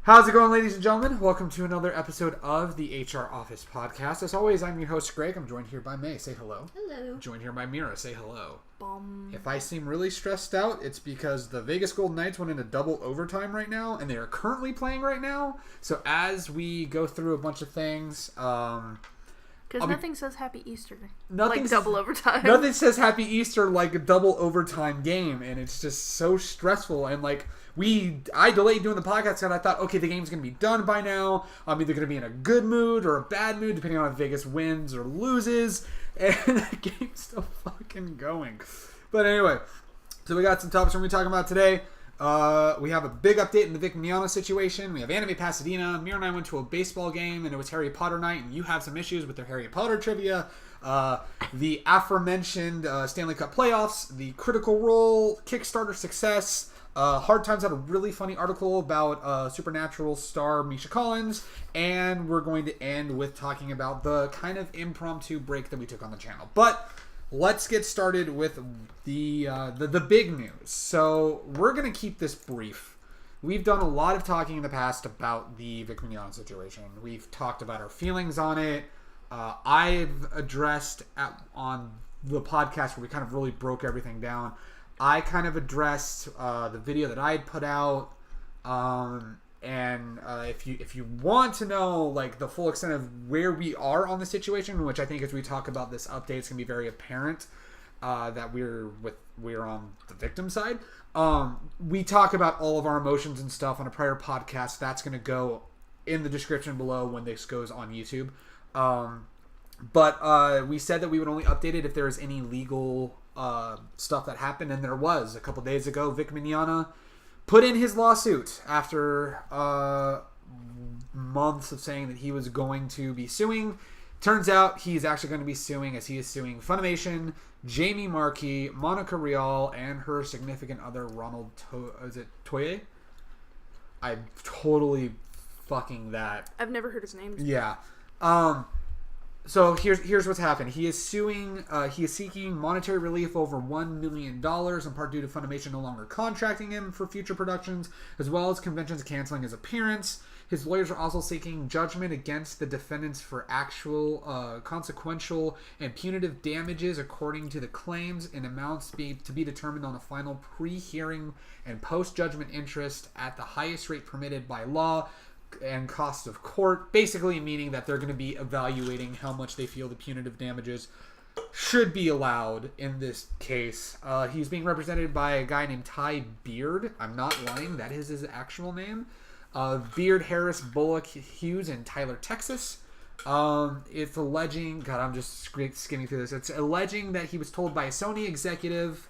How's it going, ladies and gentlemen? Welcome to another episode of the HR Office Podcast. As always, I'm your host, Greg. I'm joined here by May. Say hello. Hello. Joined here by Mira. Say hello. Bum. If I seem really stressed out, it's because the Vegas Golden Knights went into double overtime right now, and they are currently playing right now. So as we go through a bunch of things... Because nothing says Happy Easter like double overtime. Nothing says Happy Easter like a double overtime game, and it's just so stressful. And I delayed doing the podcast because I thought, okay, the game's going to be done by now. I'm either going to be in a good mood or a bad mood, depending on if Vegas wins or loses. And the game's still fucking going. But anyway, so we got some topics we're going to be talking about today. We have a big update in the Vic Mignogna situation. We have Anime Pasadena. Mira and I went to a baseball game, and it was Harry Potter night, and you have some issues with their Harry Potter trivia. The aforementioned Stanley Cup Playoffs, the Critical Role Kickstarter success. Hard Times had a really funny article about Supernatural star Misha Collins, and we're going to end with talking about the kind of impromptu break that we took on the channel. But let's get started with the big news. So we're going to keep this brief. We've done a lot of talking in the past about the Vic Mignogna situation. We've talked about our feelings on it. I've addressed on the podcast where we kind of really broke everything down. I kind of addressed the video that I had put out. And if you want to know like the full extent of where we are on the situation, which I think as we talk about this update, it's gonna be very apparent that we're on the victim side. We talk about all of our emotions and stuff on a prior podcast. That's gonna go in the description below when this goes on YouTube. But we said that we would only update it if there was any legal stuff that happened, and there was a couple days ago. Vic Mignogna put in his lawsuit after months of saying that he was going to be suing. Turns out he's actually going to be suing, as he is suing Funimation, Jamie Markey, Monica Rial, and her significant other, Ronald Toye? I'm totally fucking that. I've never heard his name. Yeah. So here's what's happened. He is suing. He is seeking monetary relief over $1 million, in part due to Funimation no longer contracting him for future productions, as well as conventions canceling his appearance. His lawyers are also seeking judgment against the defendants for actual, consequential, and punitive damages, according to the claims, in amounts to be determined on a final pre-hearing and post-judgment interest at the highest rate permitted by law and cost of court, basically meaning that they're going to be evaluating how much they feel the punitive damages should be allowed in this case. He's being represented by a guy named Ty Beard. I'm not lying, that is his actual name. Beard, Harris, Bullock, Hughes, and Tyler, Texas. It's alleging, God, I'm just skimming through this. It's alleging that he was told by a Sony executive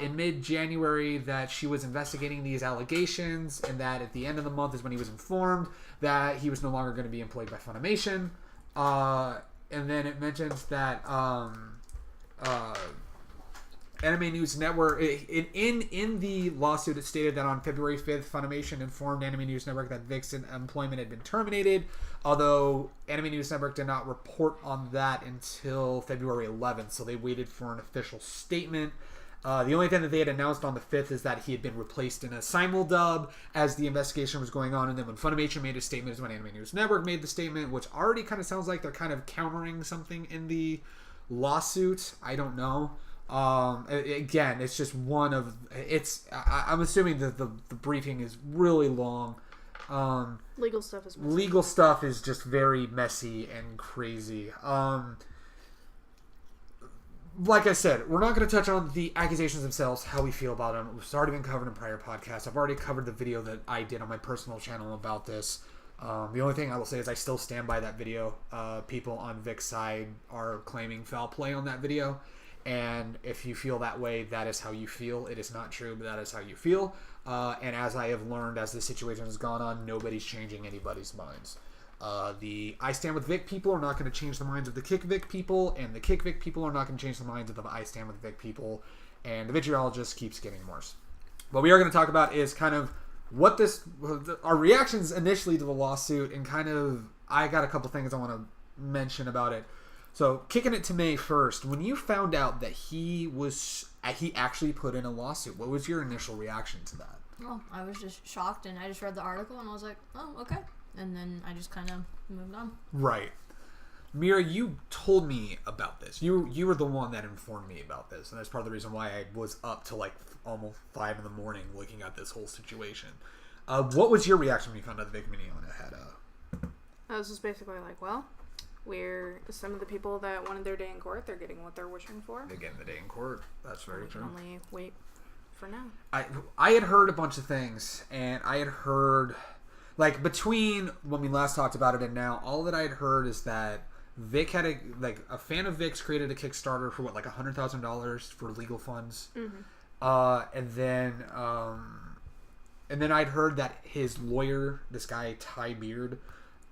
in mid-January that she was investigating these allegations, and that at the end of the month is when he was informed that he was no longer going to be employed by Funimation. And then it mentions that Anime News Network, in the lawsuit, it stated that on February 5th, Funimation informed Anime News Network that Vic's employment had been terminated, although Anime News Network did not report on that until February 11th, so they waited for an official statement. The only thing that they had announced on the 5th is that he had been replaced in a simuldub as the investigation was going on, and then when Funimation made a statement is when Anime News Network made the statement, which already kind of sounds like they're kind of countering something in the lawsuit. I don't know. Again, it's just one of... I'm assuming that the briefing is really long. Legal stuff is messy. Legal stuff is just very messy and crazy. Like I said, we're not going to touch on the accusations themselves, how we feel about them. It's already been covered in prior podcasts. I've already covered the video that I did on my personal channel about this. The only thing I will say is I still stand by that video. People on Vic's side are claiming foul play on that video. And if you feel that way, that is how you feel. It is not true, but that is how you feel. And as I have learned as the situation has gone on, nobody's changing anybody's minds. The I Stand With Vic people are not going to change the minds of the Kick Vic people, and the Kick Vic people are not going to change the minds of the I Stand With Vic people, and the vitriol just keeps getting worse. What we are going to talk about is kind of our reactions initially to the lawsuit, and kind of, I got a couple things I want to mention about it. So, kicking it to May first, when you found out that he actually put in a lawsuit, what was your initial reaction to that? Well, I was just shocked, and I just read the article, and I was like, oh, okay. And then I just kind of moved on. Right. Mira, you told me about this. You were the one that informed me about this, and that's part of the reason why I was up till like almost 5 a.m. looking at this whole situation. What was your reaction when you found out that Vic Mignogna had I was just basically like, well, we're some of the people that wanted their day in court. They're getting what they're wishing for. They're getting the day in court. That's very true. Only wait for now. I had heard a bunch of things, and I had heard, like, between when we last talked about it and now, all that I had heard is that Vic had a fan of Vic's created a Kickstarter for like $100,000 for legal funds, and then I'd heard that his lawyer, this guy Ty Beard,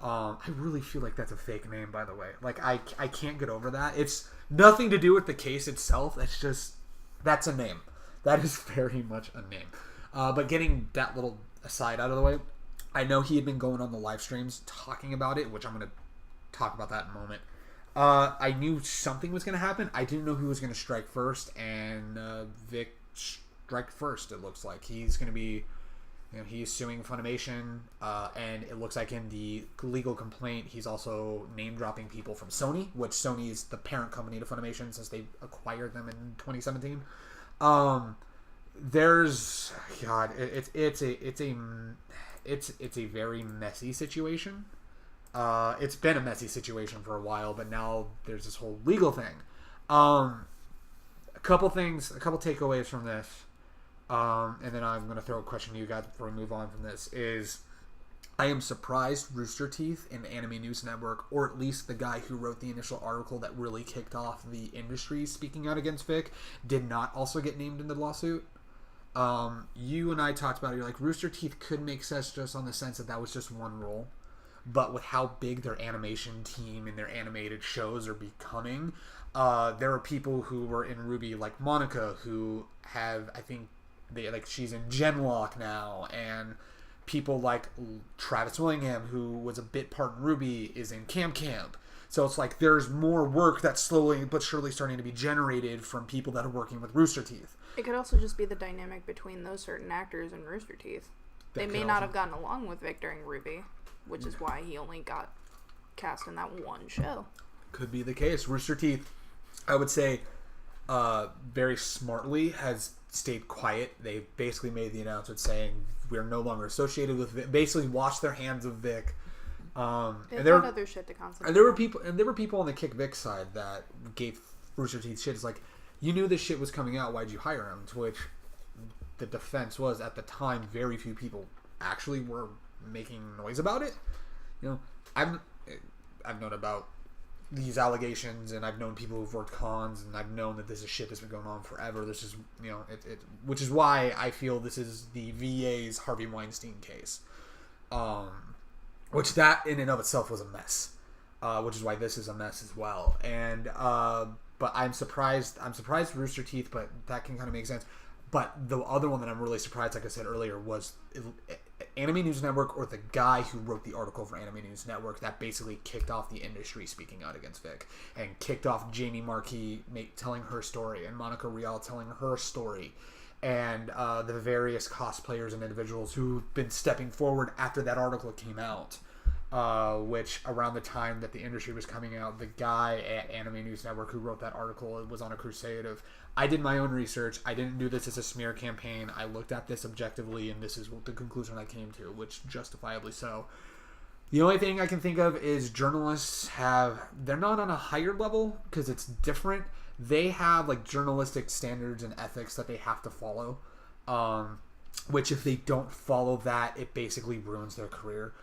I really feel like that's a fake name, by the way. Like I can't get over that. It's nothing to do with the case itself. It's just that's a name. That is very much a name. But getting that little aside out of the way, I know he had been going on the live streams talking about it, which I'm going to talk about that in a moment. I knew something was going to happen. I didn't know who was going to strike first, and Vic struck first. It looks like he's going to be, he's suing Funimation, and it looks like in the legal complaint, he's also name dropping people from Sony, which Sony is the parent company to Funimation since they acquired them in 2017. There's God, it's a very messy situation. It's been a messy situation for a while, but now there's this whole legal thing. A couple takeaways from this, and then I'm going to throw a question to you guys before we move on from this, is I am surprised Rooster Teeth and Anime News Network, or at least the guy who wrote the initial article that really kicked off the industry speaking out against Vic, did not also get named in the lawsuit. You and I talked about it. You're like, Rooster Teeth could make sense just on the sense that was just one role. But with how big their animation team and their animated shows are becoming, there are people who were in RWBY, like Monica, who have, I think, she's in Genlock now, and people like Travis Willingham, who was a bit part in RWBY, is in Camp. So it's like there's more work that's slowly but surely starting to be generated from people that are working with Rooster Teeth. It could also just be the dynamic between those certain actors and Rooster Teeth. They may not have gotten along with Vic during RWBY, which is why he only got cast in that one show. Could be the case. Rooster Teeth, I would say, very smartly has stayed quiet. They basically made the announcement saying we're no longer associated with Vic. Basically washed their hands of Vic. They've got other shit to concentrate. And there were people on the Kick Vic side that gave Rooster Teeth shit. It's like, you knew this shit was coming out. Why'd you hire him? To which the defense was, at the time, very few people actually were making noise about it. I've known about these allegations, and I've known people who've worked cons, and I've known that this is shit that's been going on forever. This is, which is why I feel this is the VA's Harvey Weinstein case. Which that in and of itself was a mess. Which is why this is a mess as well. And but I'm surprised Rooster Teeth, but that can kind of make sense. But the other one that I'm really surprised, like I said earlier, was Anime News Network, or the guy who wrote the article for Anime News Network that basically kicked off the industry speaking out against Vic, and kicked off Jamie Markey telling her story, and Monica Rial telling her story, and the various cosplayers and individuals who've been stepping forward after that article came out. Which around the time that the industry was coming out, the guy at Anime News Network who wrote that article was on a crusade of, I did my own research, I didn't do this as a smear campaign, I looked at this objectively, and this is what the conclusion I came to, which justifiably so. The only thing I can think of is journalists they're not on a higher level because it's different. They have like journalistic standards and ethics that they have to follow, which if they don't follow that, it basically ruins their career.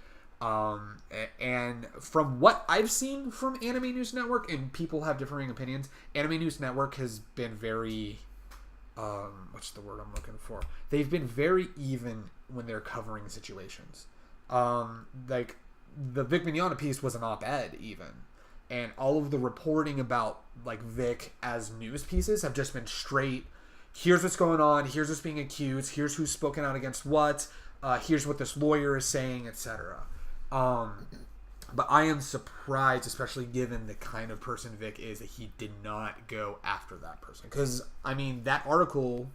And from what I've seen from Anime News Network, and people have differing opinions, Anime News Network has been very, what's the word I'm looking for? They've been very even when they're covering situations. Like, the Vic Mignogna piece was an op-ed even. And all of the reporting about, like, Vic as news pieces have just been straight, here's what's going on, here's what's being accused, here's who's spoken out against what, here's what this lawyer is saying, etc. But I am surprised, especially given the kind of person Vic is, that he did not go after that person. Because, I mean, that article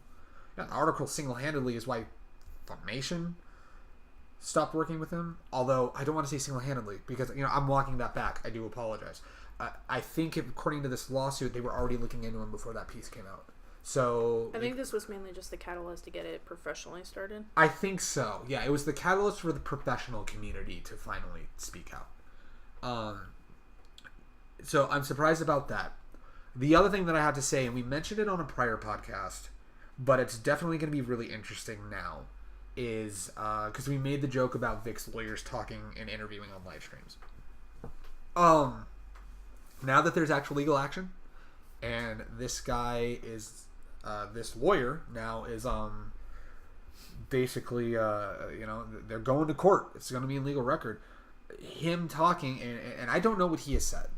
single-handedly is why Funimation stopped working with him. Although I don't want to say single-handedly because I'm walking that back. I do apologize. I think according to this lawsuit, they were already looking into him before that piece came out. So I think this was mainly just the catalyst to get it professionally started. I think so. Yeah, it was the catalyst for the professional community to finally speak out. So I'm surprised about that. The other thing that I had to say, and we mentioned it on a prior podcast, but it's definitely going to be really interesting now, is because we made the joke about Vic's lawyers talking and interviewing on live streams. Now that there's actual legal action, and this guy is, this lawyer now is, basically, they're going to court. It's going to be in legal record. Him talking, and I don't know what he has said.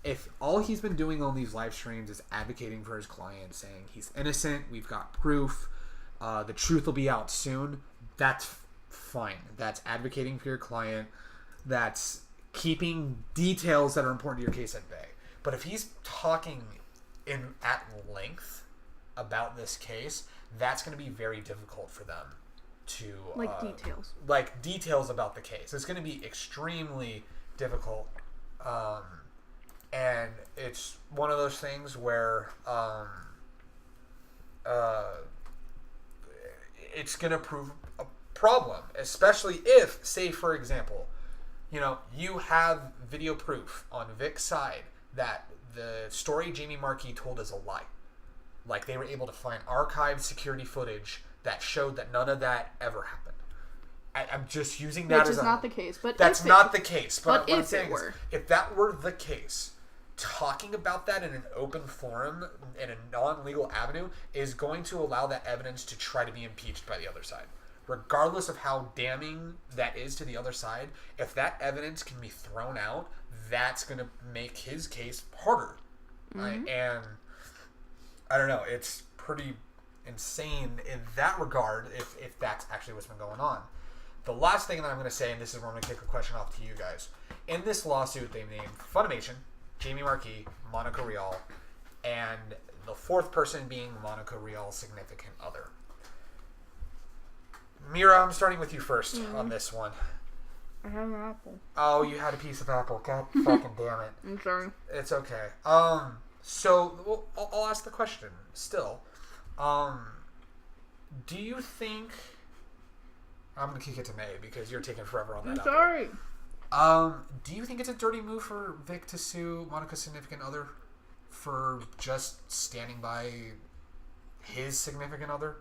If all he's been doing on these live streams is advocating for his client, saying he's innocent, we've got proof, the truth will be out soon, that's fine. That's advocating for your client. That's keeping details that are important to your case at bay. But if he's talking at length about this case, that's going to be very difficult for them to... details. Like details about the case. It's going to be extremely difficult. And it's one of those things where it's going to prove a problem, especially if, say, for example, you have video proof on Vic's side that the story Jamie Markey told is a lie. Like, they were able to find archived security footage that showed that none of that ever happened. I'm just using that Which as is not the case. But that's not the case. But what I'm if saying it were. is, if that were the case, talking about that in an open forum, in a non-legal avenue, is going to allow that evidence to try to be impeached by the other side. Regardless of how damning that is to the other side, if that evidence can be thrown out, that's going to make his case harder. Mm-hmm. And I don't know, it's pretty insane in that regard if that's actually what's been going on. The last thing that I'm going to say, and this is where I'm going to kick a question off to you guys. In this lawsuit, they named Funimation, Jamie Markey, Monica Rial, and the fourth person being Monica Rial's significant other. Mira, I'm starting with you first on this one. I have an apple. Oh, you had a piece of apple. God fucking damn it. I'm sorry. It's okay. So I'll ask the question still. Do you think... I'm going to kick it to May because you're taking forever on that. I'm sorry. Do you think it's a dirty move for Vic to sue Monica's significant other for just standing by his significant other?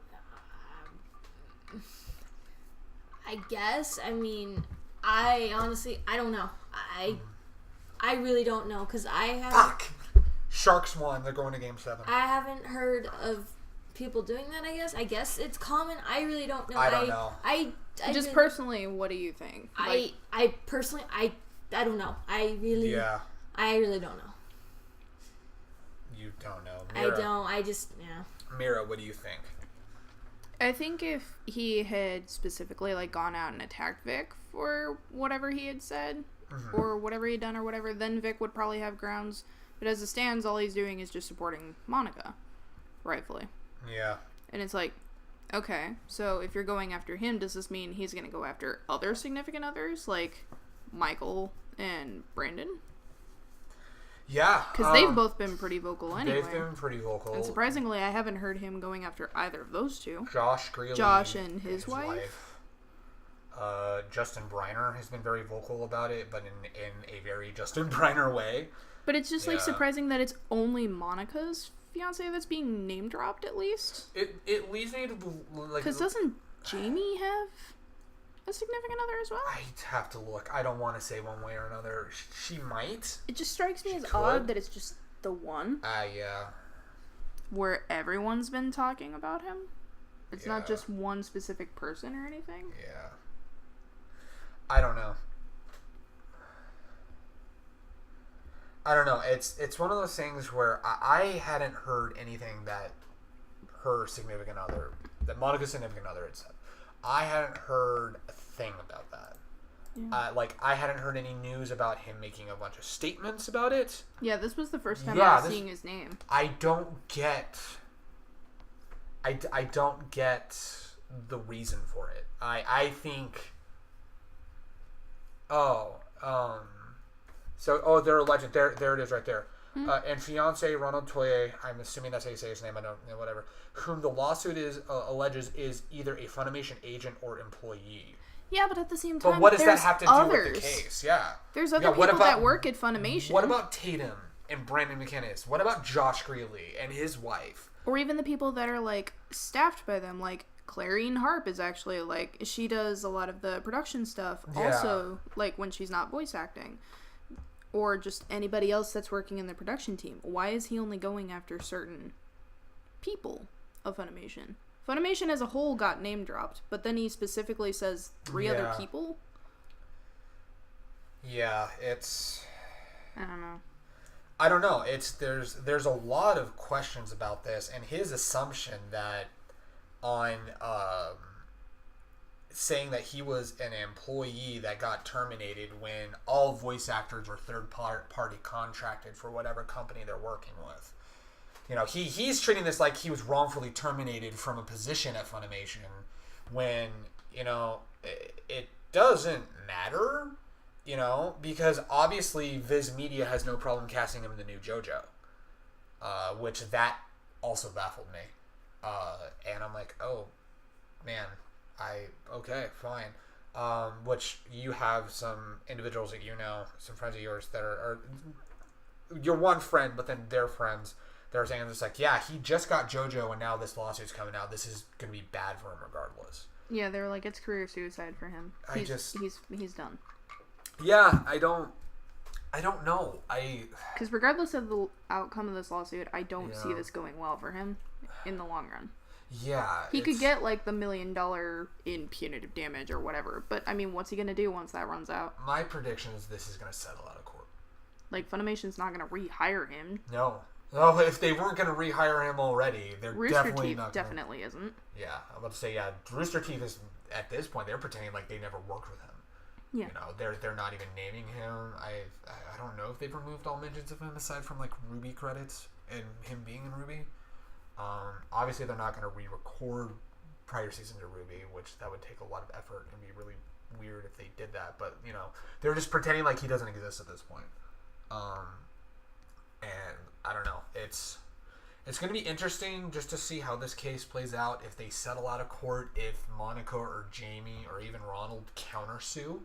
I guess. I mean, I honestly, I don't know. I really don't know because I haven't. Fuck! Sharks won. They're going to Game 7. I haven't heard of people doing that. I guess it's common. I really don't know. I don't know. I Just really, personally, what do you think? I personally, I don't know. I really don't know. You don't know. Mira, I don't. I just, Mira, what do you think? I think if he had specifically gone out and attacked Vic for whatever he had said or whatever he had done or whatever, then Vic would probably have grounds. But as it stands, all he's doing is just supporting Monica, rightfully. Yeah. And it's like, okay, so if you're going after him, does this mean he's going to go after other significant others like Michael and Brandon? Yeah. Because they've both been pretty vocal anyway. They've been pretty vocal. And surprisingly, I haven't heard him going after either of those two. Josh Greeley. Josh and his wife. Justin Briner has been very vocal about it, but in a very Justin Briner way. But it's just surprising that it's only Monica's fiance that's being name dropped at least. It leads me to because doesn't Jamie have a significant other as well? I'd have to look. I don't want to say one way or another. She might. It just strikes me as odd that it's just the one. Yeah. Where everyone's been talking about him. It's not just one specific person or anything. Yeah. I don't know. It's one of those things where I hadn't heard anything that her significant other, that Monica's significant other had said. I hadn't heard a thing about that. Yeah. I hadn't heard any news about him making a bunch of statements about it. Yeah, this was the first time I was seeing his name. I don't get the reason for it. I think. They're alleged. There it is right there. And fiance Ronald Toye, I'm assuming that's how you say his name. I don't know, whatever. Whom the lawsuit alleges is either a Funimation agent or employee. Yeah, but at the same time, but what does that have to do others. with the case? Yeah, there's other people that work at Funimation. What about Tatum and Brandon McInnes? What about Josh Greeley and his wife? Or even the people that are like staffed by them, like Clarine Harp is actually like she does a lot of the production stuff. Yeah. Also, like when she's not voice acting. Or just anybody else that's working in the production team. Why is he only going after certain people of Funimation? Funimation as a whole got name dropped, but then he specifically says 3 other people? Yeah, it's... I don't know. I don't know. There's a lot of questions about this, and his assumption that on... saying that he was an employee that got terminated when all voice actors were third-party contracted for whatever company they're working with. You know, he's treating this like he was wrongfully terminated from a position at Funimation when, you know, it doesn't matter, you know, because obviously Viz Media has no problem casting him in the new JoJo, which that also baffled me. And I'm like, oh, man. Okay, fine. Which you have some individuals that you know, some friends of yours that are your one friend, but then their friends that are saying it's like, yeah, he just got JoJo and now this lawsuit's coming out. This is going to be bad for him regardless. Yeah, they were like, it's career suicide for him. He's done. Yeah, I don't know. Because regardless of the outcome of this lawsuit, I don't see this going well for him in the long run. Yeah. He could get like the $1 million in punitive damage or whatever, but I mean, what's he gonna do once that runs out? My prediction is this is gonna settle out of court. Like, Funimation's not gonna rehire him. No, if they weren't gonna rehire him already, they're definitely not. Definitely isn't. Yeah, I'm about to say, yeah, Rooster Teeth is at this point they're pretending like they never worked with him. Yeah. You know, they're not even naming him. I don't know if they've removed all mentions of him aside from like Ruby credits and him being in Ruby. Obviously, they're not going to re-record prior seasons of Ruby, which that would take a lot of effort and be really weird if they did that. But, you know, they're just pretending like he doesn't exist at this point. And I don't know. It's going to be interesting just to see how this case plays out. If they settle out of court, if Monica or Jamie or even Ronald countersue,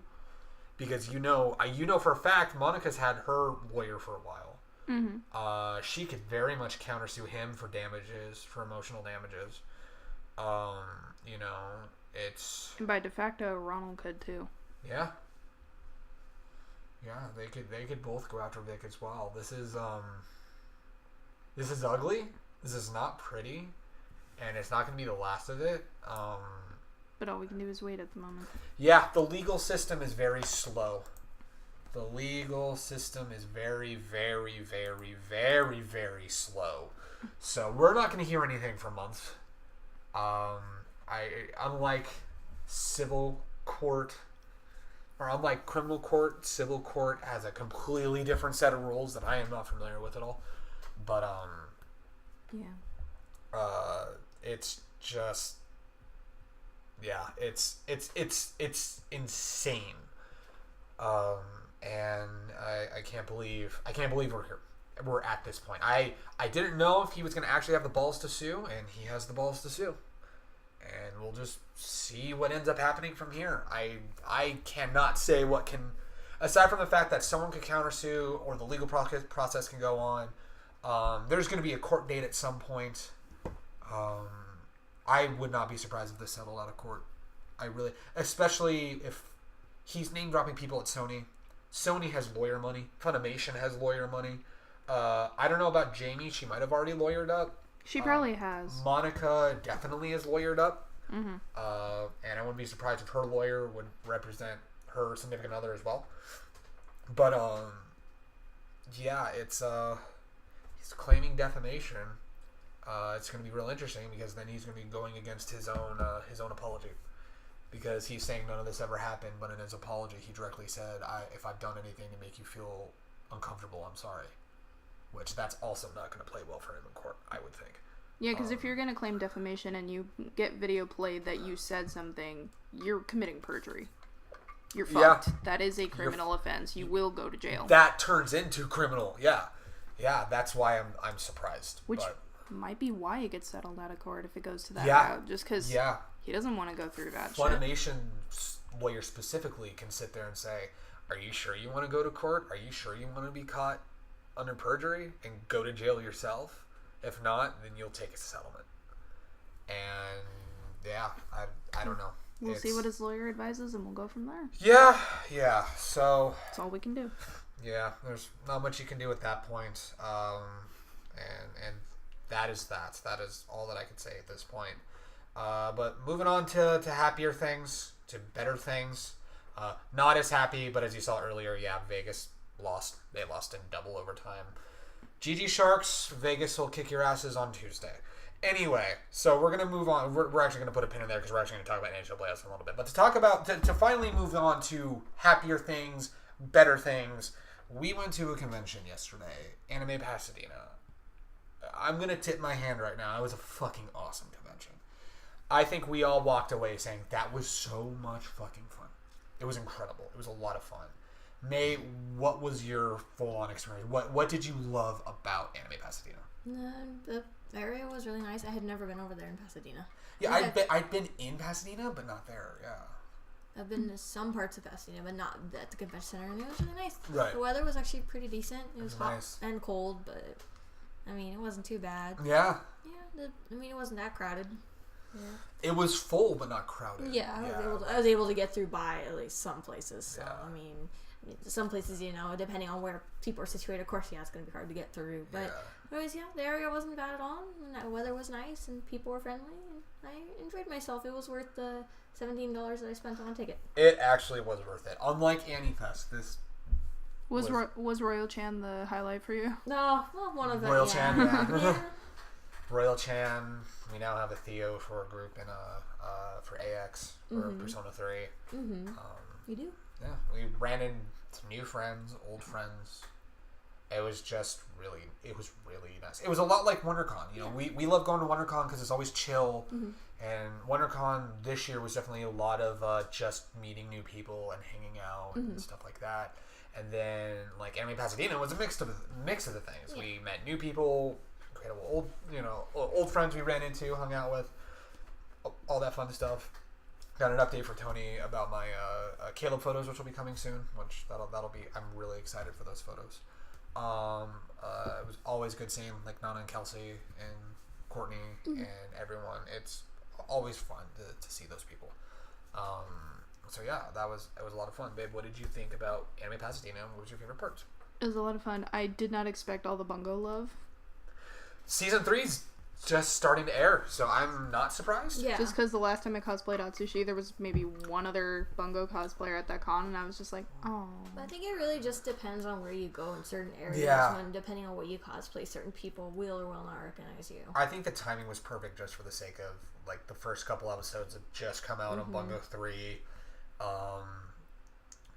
because you know for a fact Monica's had her lawyer for a while. Mm-hmm. She could very much countersue him for damages, for emotional damages. You know, it's... And by de facto, Ronald could too. Yeah. Yeah, they could both go after Vic as well. This is ugly. This is not pretty. And it's not going to be the last of it. But all we can do is wait at the moment. Yeah, the legal system is very slow. The legal system is very, very, very, very, very slow. So we're not going to hear anything for months. Unlike civil court, or unlike criminal court, civil court has a completely different set of rules that I am not familiar with at all. But it's just, yeah, it's insane. And I can't believe we're here. We're at this point. I didn't know if he was going to actually have the balls to sue, and he has the balls to sue. And we'll just see what ends up happening from here. I cannot say what can, aside from the fact that someone could countersue or the legal process can go on. There's going to be a court date at some point. I would not be surprised if this settled out of court. Especially if he's name dropping people at Sony. Sony has lawyer money. Funimation has lawyer money. I don't know about Jamie. She might have already lawyered up. She probably has. Monica definitely is lawyered up. Mm-hmm. And I wouldn't be surprised if her lawyer would represent her significant other as well. But, yeah, it's, he's claiming defamation. It's going to be real interesting because then he's going to be going against his own apology. Because he's saying none of this ever happened, but in his apology, he directly said, if I've done anything to make you feel uncomfortable, I'm sorry. Which, that's also not going to play well for him in court, I would think. Yeah, because if you're going to claim defamation and you get video played that you said something, you're committing perjury. You're fucked. Yeah. That is a criminal offense. You will go to jail. That turns into criminal. Yeah. Yeah, that's why I'm surprised. Which might be why it gets settled out of court if it goes to that route. Just because he doesn't want to go through that shit. Funimation's lawyer specifically can sit there and say, are you sure you want to go to court? Are you sure you want to be caught under perjury and go to jail yourself? If not, then you'll take a settlement. And yeah, I don't know. We'll see what his lawyer advises and we'll go from there. Yeah. So that's all we can do. Yeah, there's not much you can do at that point. And that is that. That is all that I can say at this point. But moving on to happier things, to better things. Not as happy, but as you saw earlier, Vegas lost. They lost in double overtime. GG Sharks, Vegas will kick your asses on Tuesday. Anyway, so we're going to move on. We're actually going to put a pin in there because we're actually going to talk about NHL playoffs in a little bit. But to talk about, to finally move on to happier things, better things, we went to a convention yesterday, Anime Pasadena. I'm going to tip my hand right now. It was a fucking awesome convention. I think we all walked away saying that was so much fucking fun. It was incredible. It was a lot of fun. May, what was your full-on experience? What did you love about Anime Pasadena? The area was really nice. I had never been over there in Pasadena. Yeah, I'd been in Pasadena, but not there. Yeah, I've been to some parts of Pasadena, but not at the convention center, and it was really nice. Right. The weather was actually pretty decent. It was hot nice. and cold, but I mean, it wasn't too bad. Yeah. Yeah. I mean, it wasn't that crowded. Yeah. It was full, but not crowded. Yeah, I was able to get through by at least some places. So I mean, some places, depending on where people are situated, of course, it's going to be hard to get through. But otherwise, the area wasn't bad at all. And the weather was nice, and people were friendly. And I enjoyed myself. It was worth the $17 that I spent on a ticket. It actually was worth it. Unlike AniFest, this was Royal Chan the highlight for you? No, well, one of them. Royal Chan, yeah. Royal Chan. We now have a Theo for a group in for AX for Persona 3. Mm-hmm. We do. Yeah, we ran into new friends, old friends. It was really nice. It was a lot like WonderCon. We love going to WonderCon because it's always chill. Mm-hmm. And WonderCon this year was definitely a lot of just meeting new people and hanging out and stuff like that. And then like Anime Pasadena was a mix of the things. Yeah. We met new people, incredible old friends we ran into, hung out with, all that fun stuff. Got an update for Tony about my Caleb photos, which will be coming soon. Which that'll be. I'm really excited for those photos. It was always good seeing like Nana and Kelsey and Courtney and everyone. It's always fun to see those people. So yeah, it was a lot of fun. Babe, what did you think about Anime Pasadena? What was your favorite part? It was a lot of fun. I did not expect all the bungo love. Season 3's just starting to air, so I'm not surprised. Yeah. Just because the last time I cosplayed Atsushi, there was maybe one other bungo cosplayer at that con, and I was just like, oh. I think it really just depends on where you go in certain areas. When depending on what you cosplay, certain people will or will not recognize you. I think the timing was perfect just for the sake of like the first couple episodes have just come out on Bungo 3.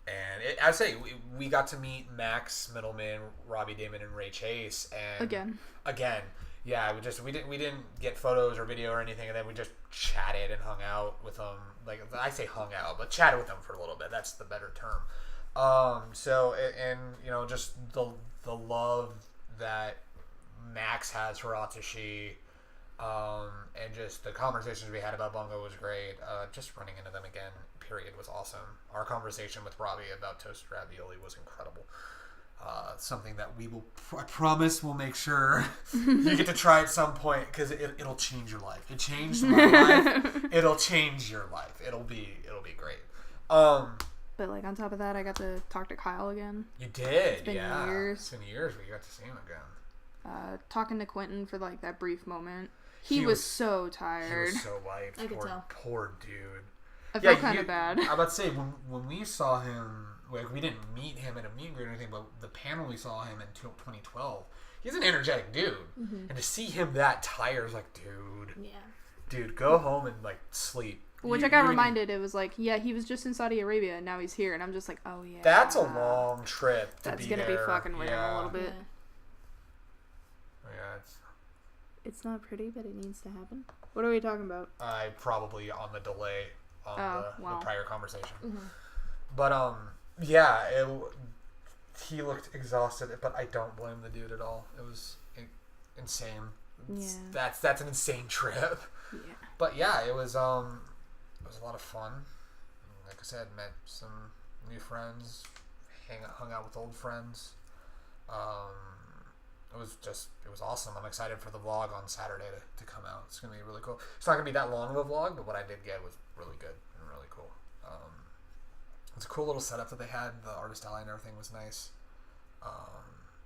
And I say we got to meet Max Middleman, Robbie Damon, and Ray Chase, and again, yeah, we didn't get photos or video or anything, and then we just chatted and hung out with them. Like I say, hung out, but chatted with them for a little bit. That's the better term. Just the love that Max has for Atsushi, and just the conversations we had about Bungo was great. Just running into them again. Period was awesome. Our conversation with Robbie about toasted ravioli was incredible. Something that I promise we'll make sure you get to try at some point because it'll change your life. It changed my life. It'll change your life. It'll be great. But like on top of that, I got to talk to Kyle again. You did, It's been years. It's been years we got to see him again. Talking to Quentin for like that brief moment. He was so tired. He was so wiped. I could tell. Poor dude. I felt kind of bad. I'm about to say, when we saw him, like we didn't meet him at a meet and greet or anything, but the panel we saw him in 2012, he's an energetic dude. Mm-hmm. And to see him that tired, I was like, dude, go home and like sleep. Which I got reminded, it was like, he was just in Saudi Arabia and now he's here. And I'm just like, oh yeah. That's a long trip to That's going to be fucking wearing a little bit. Yeah, It's not pretty, but it needs to happen. What are we talking about? Probably on the delay on the prior conversation. Mm-hmm. But yeah, he looked exhausted, but I don't blame the dude at all. It was insane. That's an insane trip. Yeah. But yeah, it was a lot of fun. Like I said, met some new friends, hung out with old friends. It was awesome. I'm excited for the vlog on Saturday to come out. It's gonna be really cool. It's not gonna be that long of a vlog, but what I did get was really good and really cool. It's a cool little setup that they had. The artist alley and everything was nice.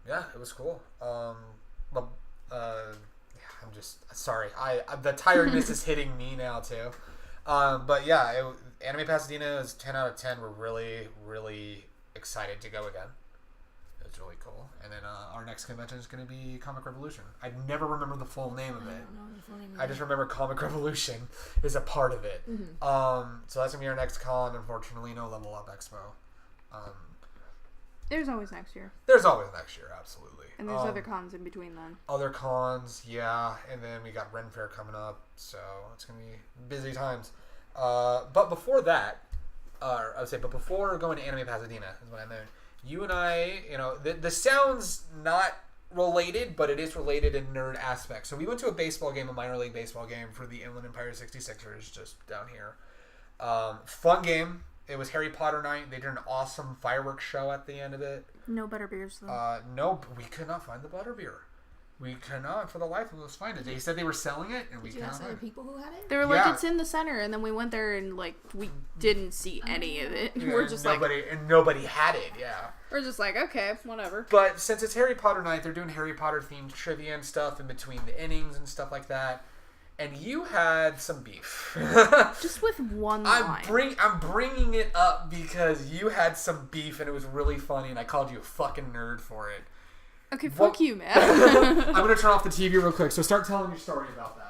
Yeah, it was cool. But I'm just sorry. The tiredness is hitting me now too. But yeah, Anime Pasadena is 10 out of 10. We're really, really excited to go again. It's really cool. And then our next convention is going to be Comic Revolution. I never remember the full name of it. I don't know the full name. I just remember Comic Revolution is a part of it. Mm-hmm. So that's going to be our next con. Unfortunately, no Level Up Expo. There's always next year. There's always next year, absolutely. And there's other cons in between then. Other cons, yeah. And then we got Ren Fair coming up. So it's going to be busy times. But before that, I would say, before going to Anime Pasadena is what I meant. You and I, this sounds not related, but it is related in nerd aspects. So we went to a baseball game, a minor league baseball game for the Inland Empire 66ers just down here. Fun game. It was Harry Potter night. They did an awesome fireworks show at the end of it. No butterbeers though. No, we could not find the butterbeer. We could not, for the life of us, find it. They said they were selling it, and we Did you cannot ask find other it. people who had it? They were like, it's in the center, and then we went there and like we didn't see any of it. Yeah, We're just nobody had it. Yeah. we're just like, okay, whatever. But since it's Harry Potter night, they're doing Harry Potter themed trivia and stuff in between the innings and stuff like that. And you had some beef. Just with one line. I'm bringing it up because you had some beef and it was really funny, and I called you a fucking nerd for it. Okay, fuck you, man. I'm going to turn off the TV real quick, so start telling your story about that.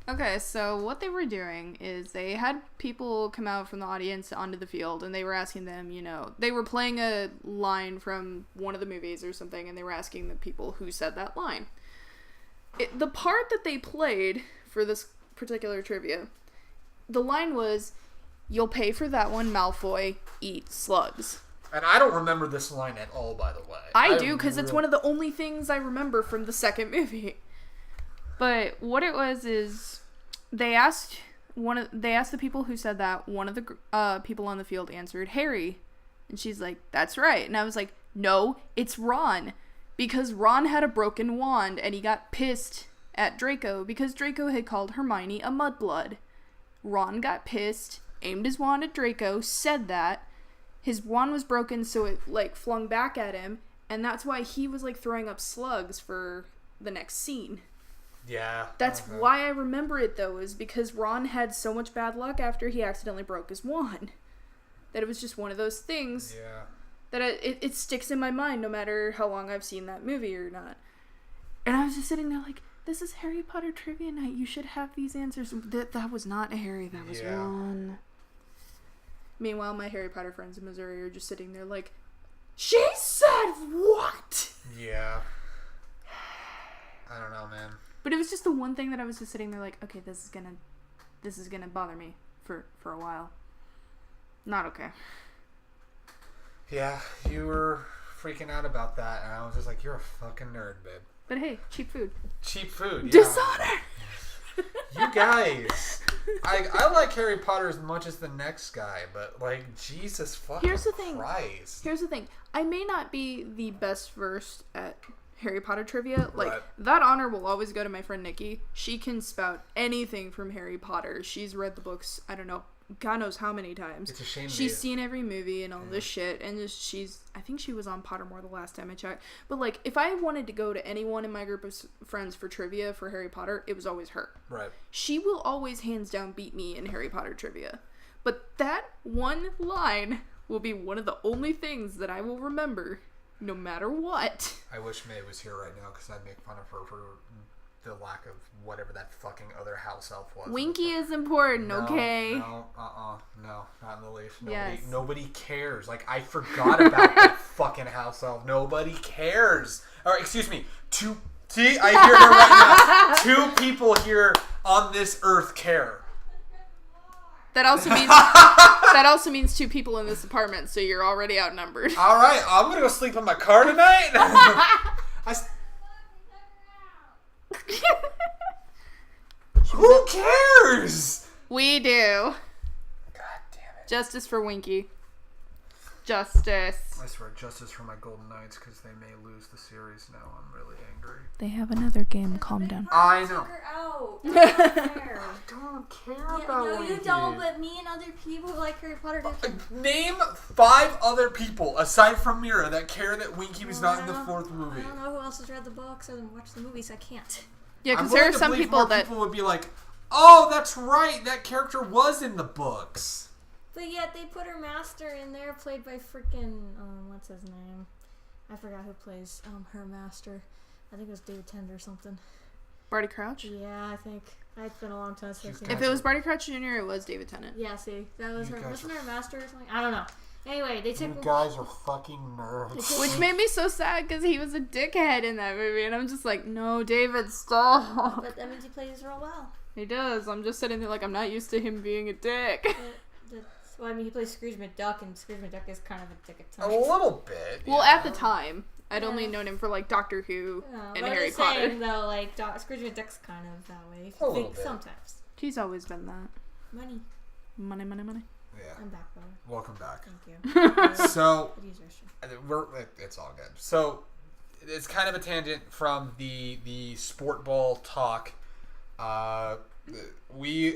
Okay, so what they were doing is they had people come out from the audience onto the field, and they were asking them, they were playing a line from one of the movies or something, and they were asking the people who said that line. The part that they played for this particular trivia, the line was, "You'll pay for that one, Malfoy, eat slugs." And I don't remember this line at all, by the way. I do, because it's one of the only things I remember from the second movie. But what it was is they asked the people who said that. One of the people on the field answered Harry, and she's like, "That's right." And I was like, "No, it's Ron, because Ron had a broken wand, and he got pissed at Draco because Draco had called Hermione a mudblood. Ron got pissed, aimed his wand at Draco, said that. His wand was broken, so it, flung back at him, and that's why he was, throwing up slugs for the next scene." Yeah. That's why I remember it, though, is because Ron had so much bad luck after he accidentally broke his wand. That it was just one of those things that it sticks in my mind no matter how long I've seen that movie or not. And I was just sitting there like, this is Harry Potter trivia night. You should have these answers. That was not Harry. That was Ron. Meanwhile, my Harry Potter friends in Missouri are just sitting there like, she said what? Yeah. I don't know, man. But it was just the one thing that I was just sitting there like, okay, this is gonna bother me for a while. Not okay. Yeah, you were freaking out about that, and I was just like, you're a fucking nerd, babe. But hey, cheap food. Cheap food, yeah. Dishonor! You guys. I like Harry Potter as much as the next guy, but, Jesus fucking Christ. Here's the thing. I may not be the best versed at Harry Potter trivia. Right. That honor will always go to my friend Nikki. She can spout anything from Harry Potter. She's read the books, I don't know, God knows how many times. It's a shame. She's seen every movie and all this shit, and I think she was on Pottermore the last time I checked. But if I wanted to go to anyone in my group of friends for trivia for Harry Potter, it was always her. Right. She will always hands down beat me in Harry Potter trivia. But that one line will be one of the only things that I will remember, no matter what. I wish May was here right now because I'd make fun of her for the lack of whatever that fucking other house elf was. Winky is important, okay? No, not in the least. Yes. Nobody cares. I forgot about that fucking house elf. Nobody cares. Or, excuse me, See, I hear her right now. 2 people here on this earth care. That also means 2 people in this apartment, so you're already outnumbered. All right, I'm gonna go sleep in my car tonight. Who cares? We do. God damn it. Justice for Winky. Justice. I swear, justice for my Golden Knights, because they may lose the series now. I'm really angry. They have another game. Calm down. I know. Her out. I don't care about no, you Winky. don't, but me and other people who like Harry Potter do. Name 5 other people, aside from Mira, that care that Winky was not in the 4th movie. I don't know who else has read the books or watched the movies, so I can't. Yeah, because there are some people people would be like, oh, that's right, that character was in the books. But yet they put her master in there, played by freaking what's his name? I forgot who plays her master. I think it was David Tennant or something. Barty Crouch? Yeah, I think. It's been a long time since I've seen If it was Barty Crouch Jr., it was David Tennant. Yeah, see, that was her. Wasn't her master or something? I don't know. Anyway, they took. You guys are fucking nerds. Which made me so sad because he was a dickhead in that movie, and I'm just like, no, David, stop. But that means he plays his role well. He does. I'm just sitting there like, I'm not used to him being a dick. Well, I mean, he plays Scrooge McDuck, and Scrooge McDuck is kind of a dick at A times. little bit. Well, at the time, I'd only known him for like Doctor Who and but Harry I'm Potter. saying, though, like Scrooge McDuck's kind of that way. A little bit. Sometimes. He's always been that. Money. Money, money, money. Yeah. I'm back, brother. Welcome back. Thank you. So, Could use restroom. it's all good. So, it's kind of a tangent from the sport ball talk. I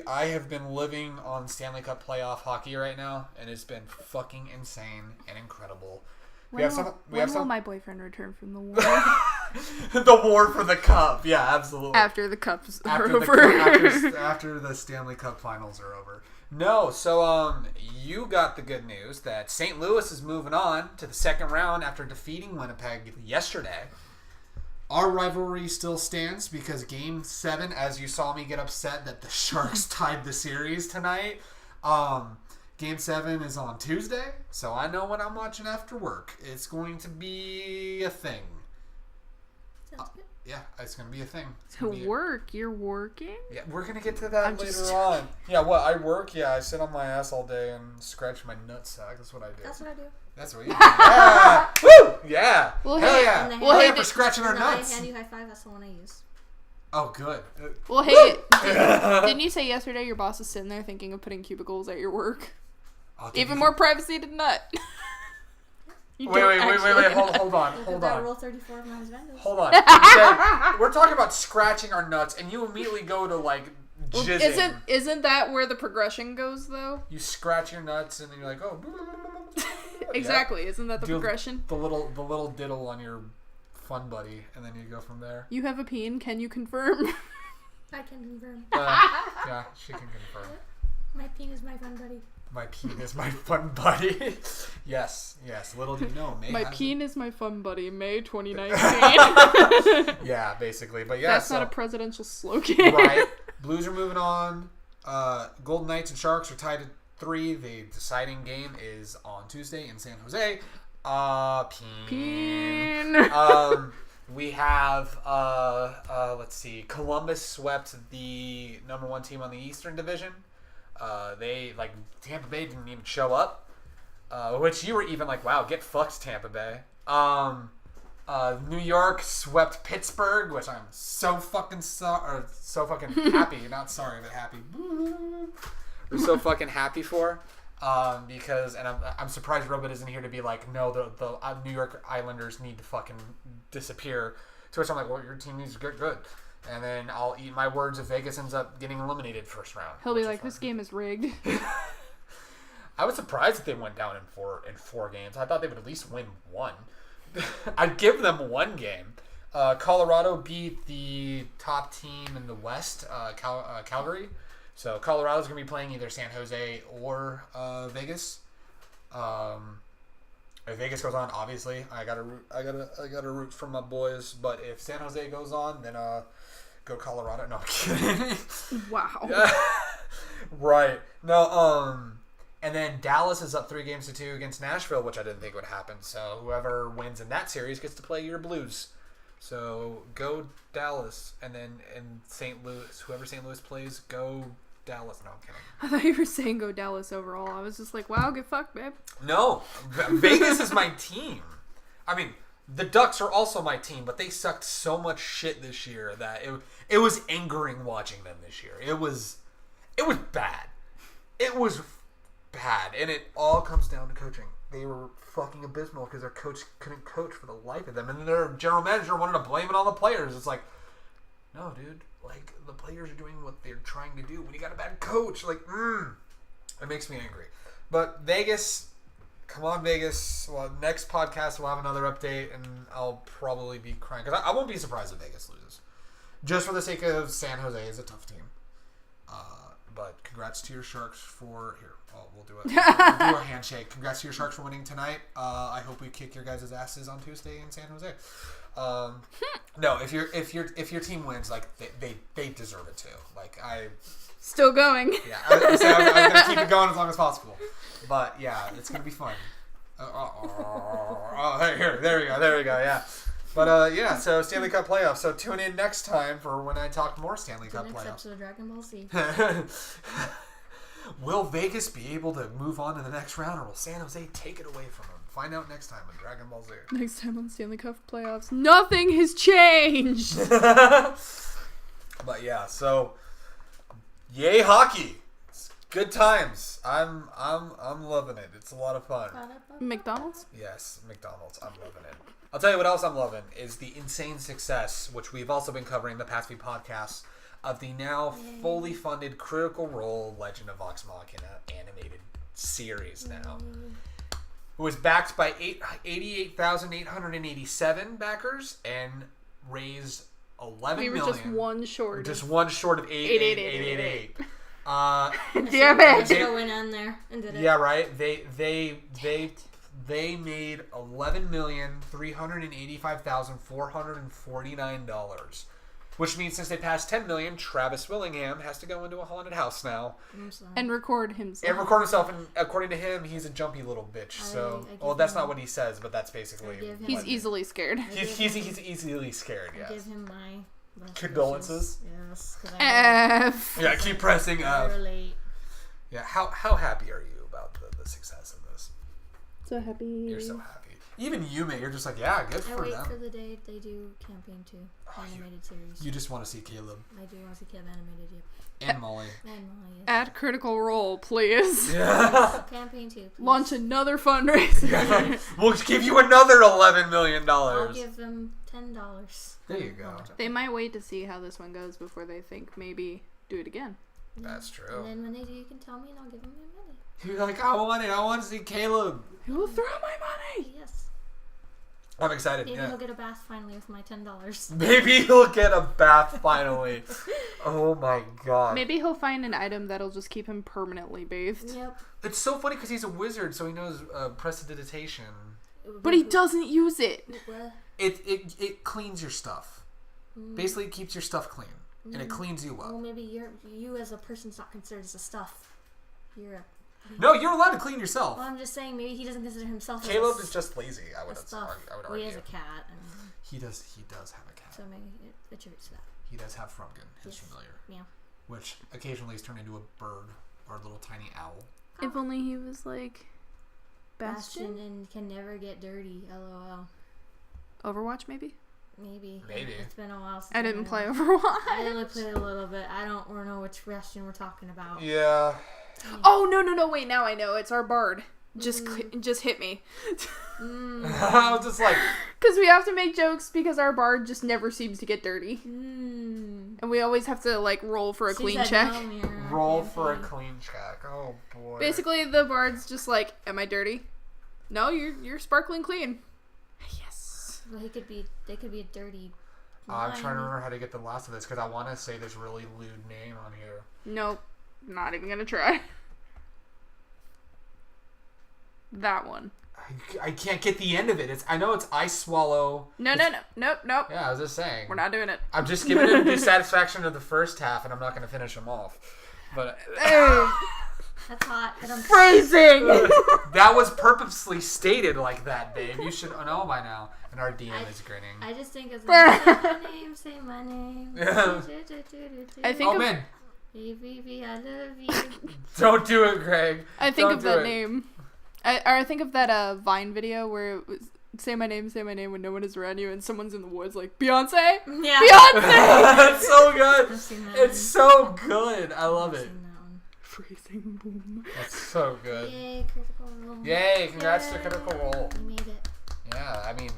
have been living on Stanley Cup playoff hockey right now, and it's been fucking insane and incredible. When will my boyfriend return from the war? The war for the cup, yeah, absolutely. After the cups are After over. after the Stanley Cup finals are over. No, so you got the good news that St. Louis is moving on to the second round after defeating Winnipeg yesterday. Our rivalry still stands because Game 7, as you saw me get upset that the Sharks tied the series tonight, Game 7 is on Tuesday, so I know when I'm watching after work. It's going to be a thing. Sounds good. Yeah, it's going to be a thing. Work? You're working? Yeah, we're going to get to that later on. Yeah, what? I work? Yeah, I sit on my ass all day and scratch my nutsack. That's what I do. That's what I do. That's what you do. Yeah! Woo! Yeah! Well, Hell hey, yeah! and Well, hey, hey, for scratching our I nuts. hand you high five. That's the one I use. Oh, good. Well, hey, didn't you say yesterday your boss is sitting there thinking of putting cubicles at your work? Even more privacy to nut. Wait, hold on. Rule 34 of my vendors. Hold on. Okay, we're talking about scratching our nuts, and you immediately go to, like, jizzing. Isn't that where the progression goes, though? You scratch your nuts, and then you're like, oh. Exactly. Yeah. Isn't that the progression? The little diddle on your fun buddy, and then you go from there. You have a peen. Can you confirm? I can confirm. Yeah, she can confirm. My peen is my fun buddy. My peen is my fun buddy. Yes. Little do you know, May. My peen is my fun buddy. May 2019. Yeah, basically, but yeah. That's not a presidential slogan. Right. Blues are moving on. Golden Knights and Sharks are tied at 3. The deciding game is on Tuesday in San Jose. Peen. We have let's see. Columbus swept the number 1 team on the Eastern Division. Tampa Bay didn't even show up, which you were even like, wow, get fucked, Tampa Bay. New York swept Pittsburgh, which I'm so fucking happy, not sorry, but happy. We're so fucking happy for, because, and I'm surprised Robert isn't here to be like, no, the New York Islanders need to fucking disappear. To which I'm like, well, your team needs to get good. And then I'll eat my words if Vegas ends up getting eliminated first round. He'll be like, this game is rigged. I was surprised that they went down in four games. I thought they would at least win 1. I'd give them 1 game. Colorado beat the top team in the West, Calgary. So Colorado's gonna be playing either San Jose or Vegas. If Vegas goes on, obviously I gotta root for my boys. But if San Jose goes on, then go Colorado. No, I'm kidding. Wow. Right. No. And then Dallas is up 3-2 against Nashville, which I didn't think would happen. So whoever wins in that series gets to play your Blues. So go Dallas, and then in St. Louis, whoever St. Louis plays, go Dallas. No, I'm kidding. I thought you were saying go Dallas overall. I was just like, wow, get fucked, babe. No, Vegas is my team. I mean, the Ducks are also my team, but they sucked so much shit this year that it was angering watching them this year. It was bad. It was bad, and it all comes down to coaching. They were fucking abysmal because their coach couldn't coach for the life of them, and then their general manager wanted to blame it on the players. It's like, no, dude. Like, the players are doing what they're trying to do when you got a bad coach. Like, it makes me angry. But Vegas, come on, Vegas. Well, next podcast we'll have another update, and I'll probably be crying because I won't be surprised if Vegas loses. Just for the sake of San Jose is a tough team. But congrats to your Sharks for here. Oh, we'll do a handshake. Congrats to your Sharks for winning tonight. I hope we kick your guys' asses on Tuesday in San Jose. No, if your team wins, like they deserve it too. Like Still going. Yeah, I'm gonna keep it going as long as possible. But yeah, it's gonna be fun. There we go. Yeah. But yeah, so Stanley Cup Playoffs. So tune in next time for when I talk more Stanley Cup Next Playoffs. episode of Dragon Ball Z. Will Vegas be able to move on to the next round, or will San Jose take it away from them? Find out next time on Dragon Ball Z. Next time on Stanley Cup Playoffs, nothing has changed. But yeah, so yay hockey! It's good times. I'm loving it. It's a lot of fun. McDonald's? Yes, McDonald's. I'm loving it. I'll tell you what else I'm loving is the insane success, which we've also been covering the past few podcasts, of the now fully funded Critical Role Legend of Vox Machina animated series now. It was backed by 88,887 backers and raised 11 million. We were just one short. Just one short of 8888. Damn it! They went on there and did it. Yeah, right. They made $11,385,449, which means since they passed 10 million, Travis Willingham has to go into a haunted house now and record himself. And according to him, he's a jumpy little bitch. So, that's not what he says, but that's basically. He's easily scared. He's easily scared. Yes. I give him my condolences. Yes. F. Yeah, keep pressing F. Relate. Yeah, how happy are you about the success of this? So happy. You're so happy. Even Yumi, you're just like, yeah, good for them. I wait for the day they do Campaign 2 animated series. You just want to see Caleb. I do want to see Caleb animated, yep. And Molly. And Molly, yes. Add Critical Role, please. Yeah. Campaign 2, please. Launch another fundraiser. Yeah. We'll give you another $11 million. I'll give them $10. There you go. They might wait to see how this one goes before they think maybe do it again. That's true. And then when they do, you can tell me and I'll give them my money. You're like, I want it. I want to see Caleb. Who will throw my money? Yes. I'm excited. Maybe yeah. he'll get a bath finally with my $10. Maybe he'll get a bath finally. Oh my god. Maybe he'll find an item that'll just keep him permanently bathed. Yep. It's so funny because he's a wizard, so he knows prestidigitation. But he doesn't use it. What? It cleans your stuff. Basically, it keeps your stuff clean, and it cleans you Well, up. maybe you as a person's not considered as a stuff. You're a... No, you're allowed to clean yourself. Well, I'm just saying, maybe he doesn't consider himself Caleb as is just lazy. I would stuff. argue. Well, he has a cat. And He does have a cat. so maybe it attributes to that. He does have Frumpkin, his Yes. familiar. Yeah. Which occasionally is turned into a bird or a little tiny owl. If only he was like Bastion. And can never get dirty. LOL. Overwatch, maybe? Maybe. Maybe. It's been a while since I didn't play I Overwatch. only played a little bit. I don't know which Bastion we're talking about. Yeah. Oh, no, wait, now I know. It's our bard. Just hit me. I was just like... Because we have to make jokes because our bard just never seems to get dirty. And we always have to, like, roll for a clean check. No, Mira. Roll for a clean check. Oh, boy. Basically, the bard's just like, am I dirty? No, you're sparkling clean. Yes. Well, they could be a dirty. I'm trying to remember how to get the last of this because I want to say this really lewd name on here. Nope. Not even gonna try. That one. I can't get the end of it. I know it's Ice Swallow. Nope. Yeah, I was just saying. We're not doing it. I'm just giving it the satisfaction of the first half, and I'm not going to finish them off. But I That's hot. And I'm Phrasing! That was purposely stated like that, babe. You should know by now. And our DM is grinning. I just think it's like, say my name. Yeah. I think man. Hey, baby, I love you. Don't do it, Greg. I think Don't of do that it. name. I think of that Vine video where it was say my name when no one is around you and someone's in the woods like Beyonce? Yeah. Beyonce! It's so good. I've seen that It's so good. I love it. Freezing boom. That's so good. Yay, Critical Role. Yay, congrats to Critical Role. We made it. Yeah, I mean,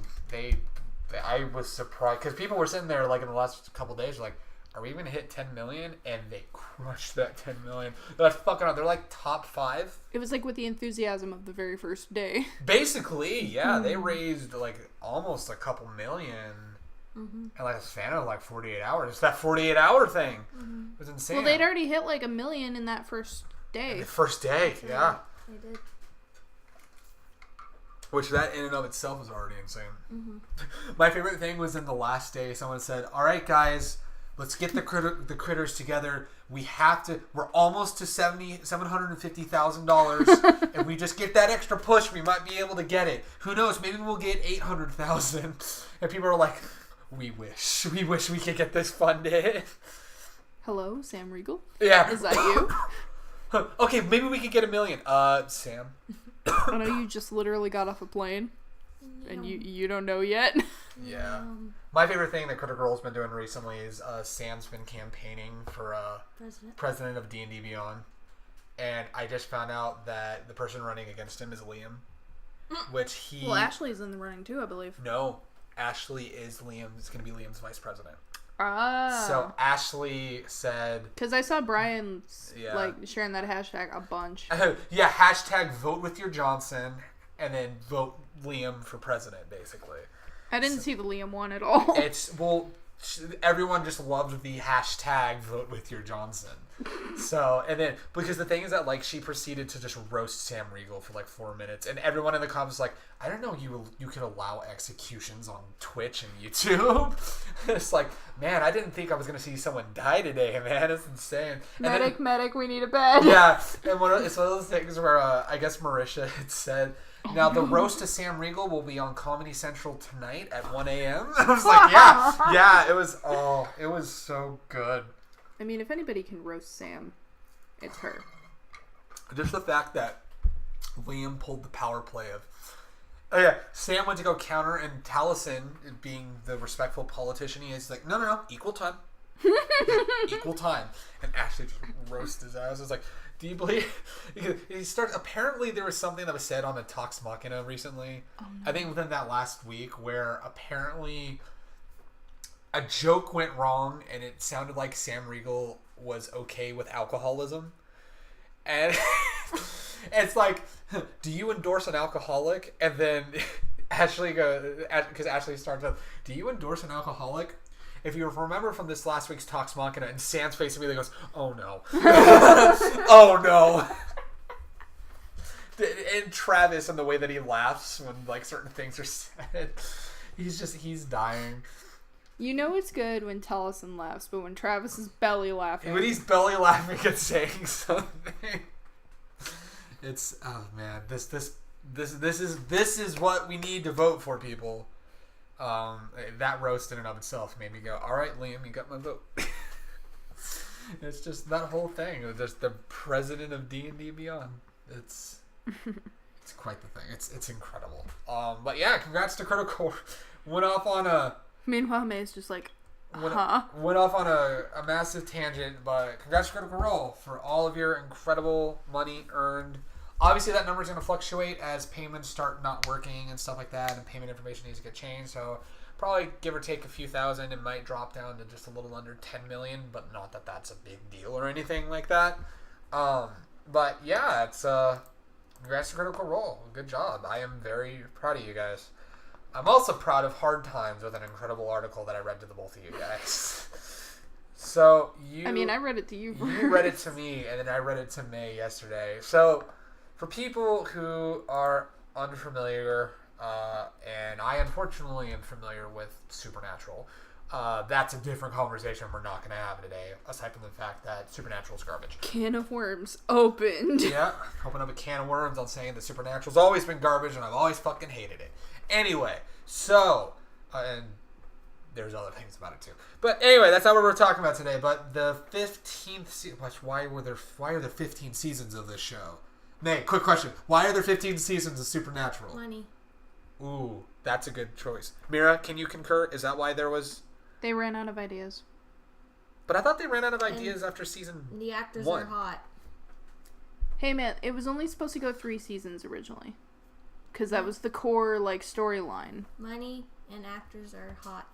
I was surprised because people were sitting there like in the last couple days like, are we even hit 10 million? And they crushed that 10 million. They're like fucking up. They're like top 5. It was like with the enthusiasm of the very first day. Basically, yeah, they raised like almost a couple million. Mm-hmm. And like a span of like 48 hours. It's that 48-hour thing. It was insane. Well, they'd already hit like 1 million in that first day. The first day, yeah. They did. Which that in and of itself is already insane. My favorite thing was in the last day, someone said, all right, guys, let's get the critters together. We're almost to $750,000. If we just get that extra push, we might be able to get it. Who knows? Maybe we'll get 800,000. And people are like, we wish we could get this funded. Hello, Sam Riegel? Yeah. Is that you? Okay, maybe we could get 1 million. Sam. I know you just literally got off a plane. And you don't know yet. Yeah. My favorite thing that Critical Role's been doing recently is Sam's been campaigning for president of D&D Beyond. And I just found out that the person running against him is Liam. Which he... Well, Ashley's in the running too, I believe. No. Ashley is Liam. It's going to be Liam's vice president. Ah. So Ashley said... Because I saw Brian Yeah. sharing that hashtag a bunch. Yeah, hashtag vote with your Johnson. And then vote Liam for president, basically. I didn't see the Liam one at all. Everyone just loved the hashtag vote with your Johnson. So, and then, because the thing is that, like, she proceeded to just roast Sam Riegel for, like, 4 minutes. And everyone in the comments was like, I don't know you can allow executions on Twitch and YouTube. It's like, man, I didn't think I was going to see someone die today, man. It's insane. Medic, we need a bed. Yeah, and it's one of those things where, I guess Marisha had said... Now, the roast to Sam Riegel will be on Comedy Central tonight at 1 a.m. I was like, yeah, it was so good. I mean, if anybody can roast Sam, it's her. Just the fact that Liam pulled the power play of, oh yeah, Sam went to go counter, and Taliesin, being the respectful politician he is, like, no, equal time. Equal time. And Ashley just roasted his ass. It's like, do you believe he starts? Apparently, there was something that was said on the Talks Machina recently. Oh, no. I think within that last week, where apparently a joke went wrong, and it sounded like Sam Riegel was okay with alcoholism, and it's like, do you endorse an alcoholic? And then Ashley goes, because Ashley starts up, do you endorse an alcoholic? If you remember from this last week's Talks Machina, and Sam's face immediately goes, oh no. Oh no. And Travis, and the way that he laughs when like certain things are said, he's dying. You know it's good when Taliesin laughs, but when Travis is belly laughing. When he's belly laughing and saying something. It's, oh man, this is what we need to vote for, people. That roast in and of itself made me go, all right, Liam, you got my vote. It's just that whole thing. Just the president of D&D Beyond. It's quite the thing. It's incredible. But yeah, congrats to Critical. Went off on a... Meanwhile, May's just like, Went off on a massive tangent, but congrats to Critical Role for all of your incredible money earned. Obviously, that number is going to fluctuate as payments start not working and stuff like that, and payment information needs to get changed. So, probably give or take a few thousand, it might drop down to just a little under 10 million, but not that that's a big deal or anything like that. But yeah, it's congrats to Critical Role. Good job. I am very proud of you guys. I'm also proud of Hard Times with an incredible article that I read to the both of you guys. So I mean, I read it to you. You read it to me, and then I read it to May yesterday. So, for people who are unfamiliar, and I unfortunately am familiar with Supernatural, That's a different conversation we're not going to have today, aside from the fact that Supernatural is garbage. Can of worms opened. Yeah, open up a can of worms on saying that Supernatural's always been garbage and I've always fucking hated it. Anyway, so, and there's other things about it too. But anyway, that's not what we're talking about today. But the 15th season, why are there 15 seasons of this show? Nate, quick question. Why are there 15 seasons of Supernatural? Money. Ooh, that's a good choice. Mira, can you concur? Is that why there was... They ran out of ideas. But I thought they ran out of ideas after season The actors 1. are hot. Hey man, it was only supposed to go 3 seasons originally. Because that was the core, like, storyline. Money and actors are hot,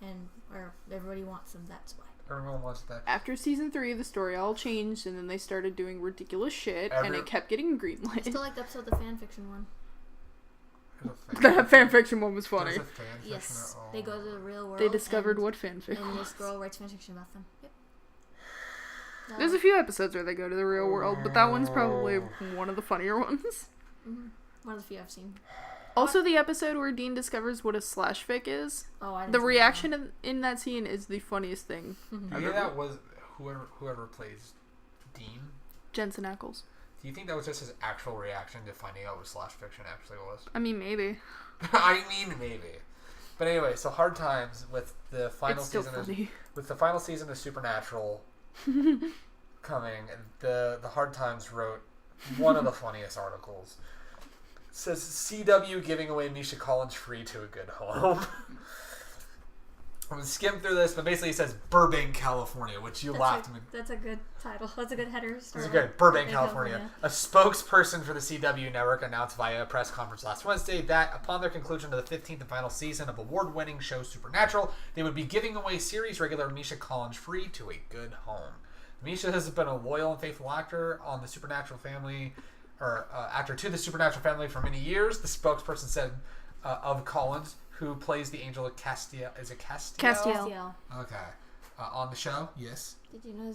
or everybody wants them, that's why. Everyone wants that. After season 3, the story all changed, and then they started doing ridiculous shit, and it kept getting greenlit. Still like the episode, the fanfiction one. That fanfiction one was funny. There's a fanfiction. Yes, Oh. they go to the real world. They discovered and, what fanfic and was. this girl writes fanfiction about them. Yep. There's a few episodes where they go to the real world, but that one's probably one of the funnier ones. One of the few I've seen. Also, the episode where Dean discovers what a slash fic is. Oh, I didn't The see that reaction in that scene is the funniest thing. Do you think that was whoever plays Dean? Jensen Ackles. Do you think that was just his actual reaction to finding out what slash fiction actually was? I mean, maybe. I mean, maybe. But anyway, so Hard Times with the final It's still season funny. with the final season of Supernatural coming, the Hard Times wrote one of the funniest articles. It says CW giving away Misha Collins free to a good home. I'm gonna skim through this, but basically it says Burbank, California, which you laughed at me. That's a good title. That's a good header. This is good. Burbank, California. A spokesperson for the CW network announced via a press conference last Wednesday that upon their conclusion of the 15th and final season of award-winning show Supernatural, they would be giving away series regular Misha Collins free to a good home. Misha has been a loyal and faithful actor on the Supernatural family, actor to the Supernatural family for many years. The spokesperson said of Collins, who plays the angel of Castiel. Is it Castiel? Castiel. Okay. On the show, yes. Did you know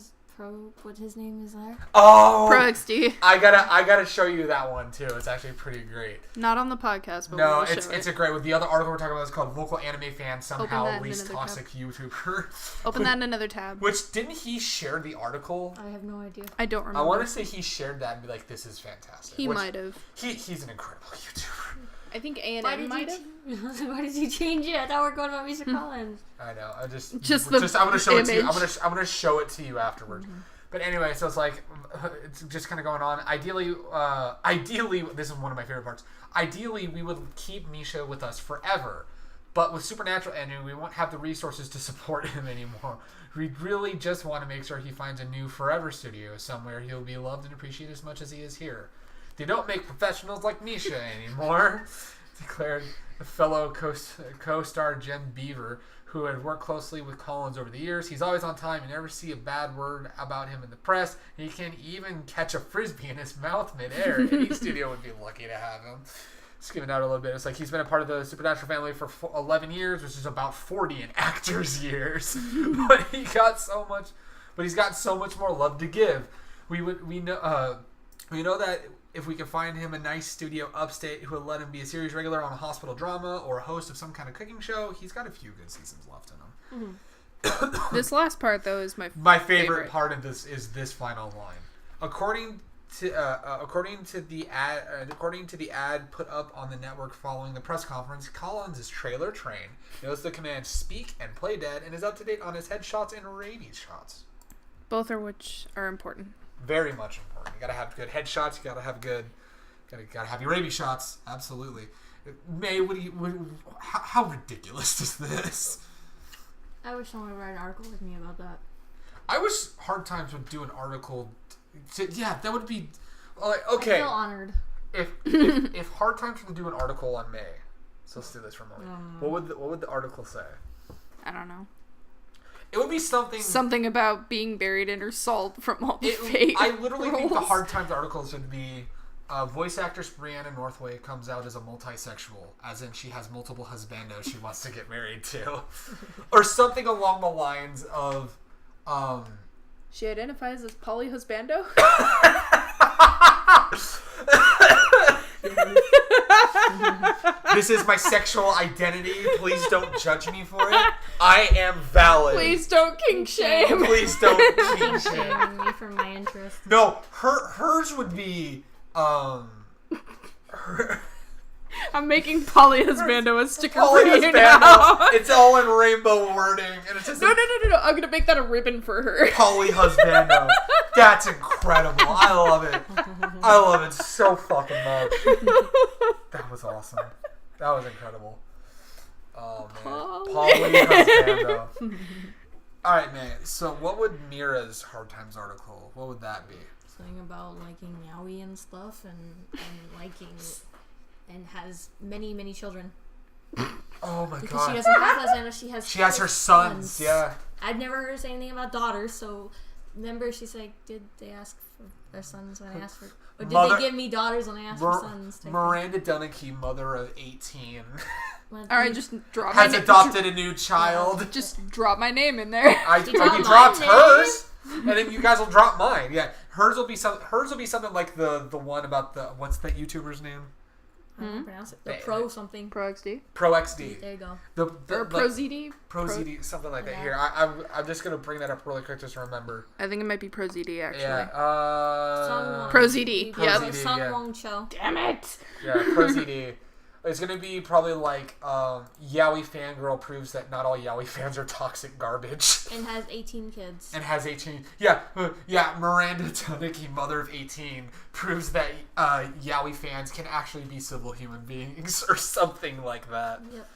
what his name is there? Oh! Pro XD. I gotta show you that one too. It's actually pretty great. Not on the podcast, but No, we'll show it's it. a great one. The other article we're talking about is called "Local Anime Fan Somehow that in Least another Toxic YouTuber." Open that in another tab. Which didn't he share the article? I have no idea. I don't remember. I want to say he shared that and be like, "This is fantastic." He Which might have. He's an incredible YouTuber. I think Why A&M did might have. Why did you change it? I thought we were going about Mr. Collins. I know. I'm the gonna show it to you. image. I'm gonna show it to you afterwards. But anyway, so it's like it's just kind of going on. Ideally, this is one of my favorite parts. Ideally, we would keep Misha with us forever, but with Supernatural ending, we won't have the resources to support him anymore. We really just want to make sure he finds a new forever studio somewhere he'll be loved and appreciated as much as he is here. They don't make professionals like Misha anymore, declared a fellow co-star Jen Beaver, who had worked closely with Collins over the years. He's always on time. You never see a bad word about him in the press. He can even catch a frisbee in his mouth midair. Any studio would be lucky to have him. Skimming out a little bit, it's like he's been a part of the Supernatural family for 11 years, which is about 40 in actors' years. But he's got so much more love to give. We know that if we can find him a nice studio upstate who will let him be a series regular on a hospital drama or a host of some kind of cooking show, he's got a few good seasons left in him. This last part, though, is My favorite part of this is this final line. According to the ad put up on the network following the press conference, Collins is trailer trained, knows the commands speak and play dead, and is up to date on his headshots and rabies shots. both of which are important. Very much important. You gotta have good headshots. You gotta have gotta have your rabies shots. Absolutely. May, how ridiculous is this? I wish someone would write an article with me about that. I wish Hard Times would do an article. That would be like, okay. I feel honored. If Hard Times would do an article on May, so let's do this for a moment. What would the article say? I don't know. It would be something about being buried in her salt from all the fate. I literally think the roles. Hard Times articles would be voice actress Brianna Northway comes out as a multisexual, as in she has multiple husbandos she wants to get married to, or something along the lines of. She identifies as polyhusbando. This is my sexual identity. Please don't judge me for it. I am valid. Please don't kink shame. Please don't kink shame. Shaming me for my interest. No, hers would be I'm making polyhusbando a sticker for Polly you husbando. now. It's all in rainbow wording, and it's just No. I'm gonna make that a ribbon for her. Polly husbando. That's incredible. I love it. I love it so fucking much. That was awesome. That was incredible. Oh man, Polly husbando. All right, man. So, what would Mira's Hard Times article? What would that be? Something about liking yaoi and stuff, and liking, and has many children. Oh my Because god. she doesn't have husbands, she has her sons. Yeah. I've never heard her say anything about daughters, so remember she's like, did they ask for their sons when I asked for, or did they give me daughters when I asked for sons? Miranda Dunnicky, mother of 18, Alright, just drop my has name. adopted a new child. Just drop my name in there. You dropped dropped my hers, and then you guys will drop mine. Yeah, hers will be something like the one about the, what's that YouTuber's name? I don't pronounce it. The Pro something. Pro XD. Pro XD. There you go. Or Pro ZD. Pro ZD, something like that. Yeah. Here, I'm just gonna bring that up really quick just to remember. I think it might be Pro ZD actually. Yeah. Pro ZD. Pro Yep. ZD, Sung yeah. Wong Cho. Damn it. Yeah, Pro ZD. It's gonna be probably like Yaoi fangirl proves that not all Yaoi fans are toxic garbage. And has 18 kids. And has 18. Yeah. Miranda Dunnicky, mother of 18, proves that Yaoi fans can actually be civil human beings, or something like that. Yep.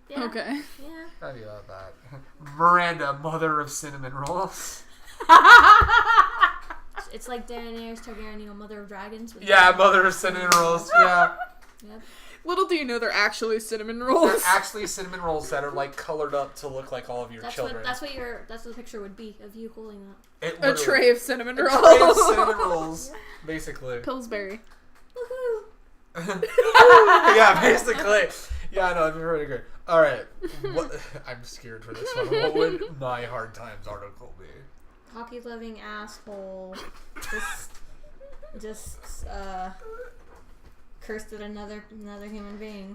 Yeah. Okay. Yeah. How do you about that? Miranda, mother of cinnamon rolls. It's like Daenerys Targaryen, mother of dragons. Yeah, mother of cinnamon rolls. Yeah. Yep. Little do you know they're actually cinnamon rolls. They're actually cinnamon rolls that are like colored up to look like all of your children. That's what the picture would be of you holding that. It A literally- tray of cinnamon a rolls. tray of cinnamon rolls, basically. Pillsbury. Woohoo! Yeah, basically. Yeah, I know, it'd be really good. Alright. I'm scared for this one. What would my Hard Times article be? Hockey loving asshole. Just cursed at another human being.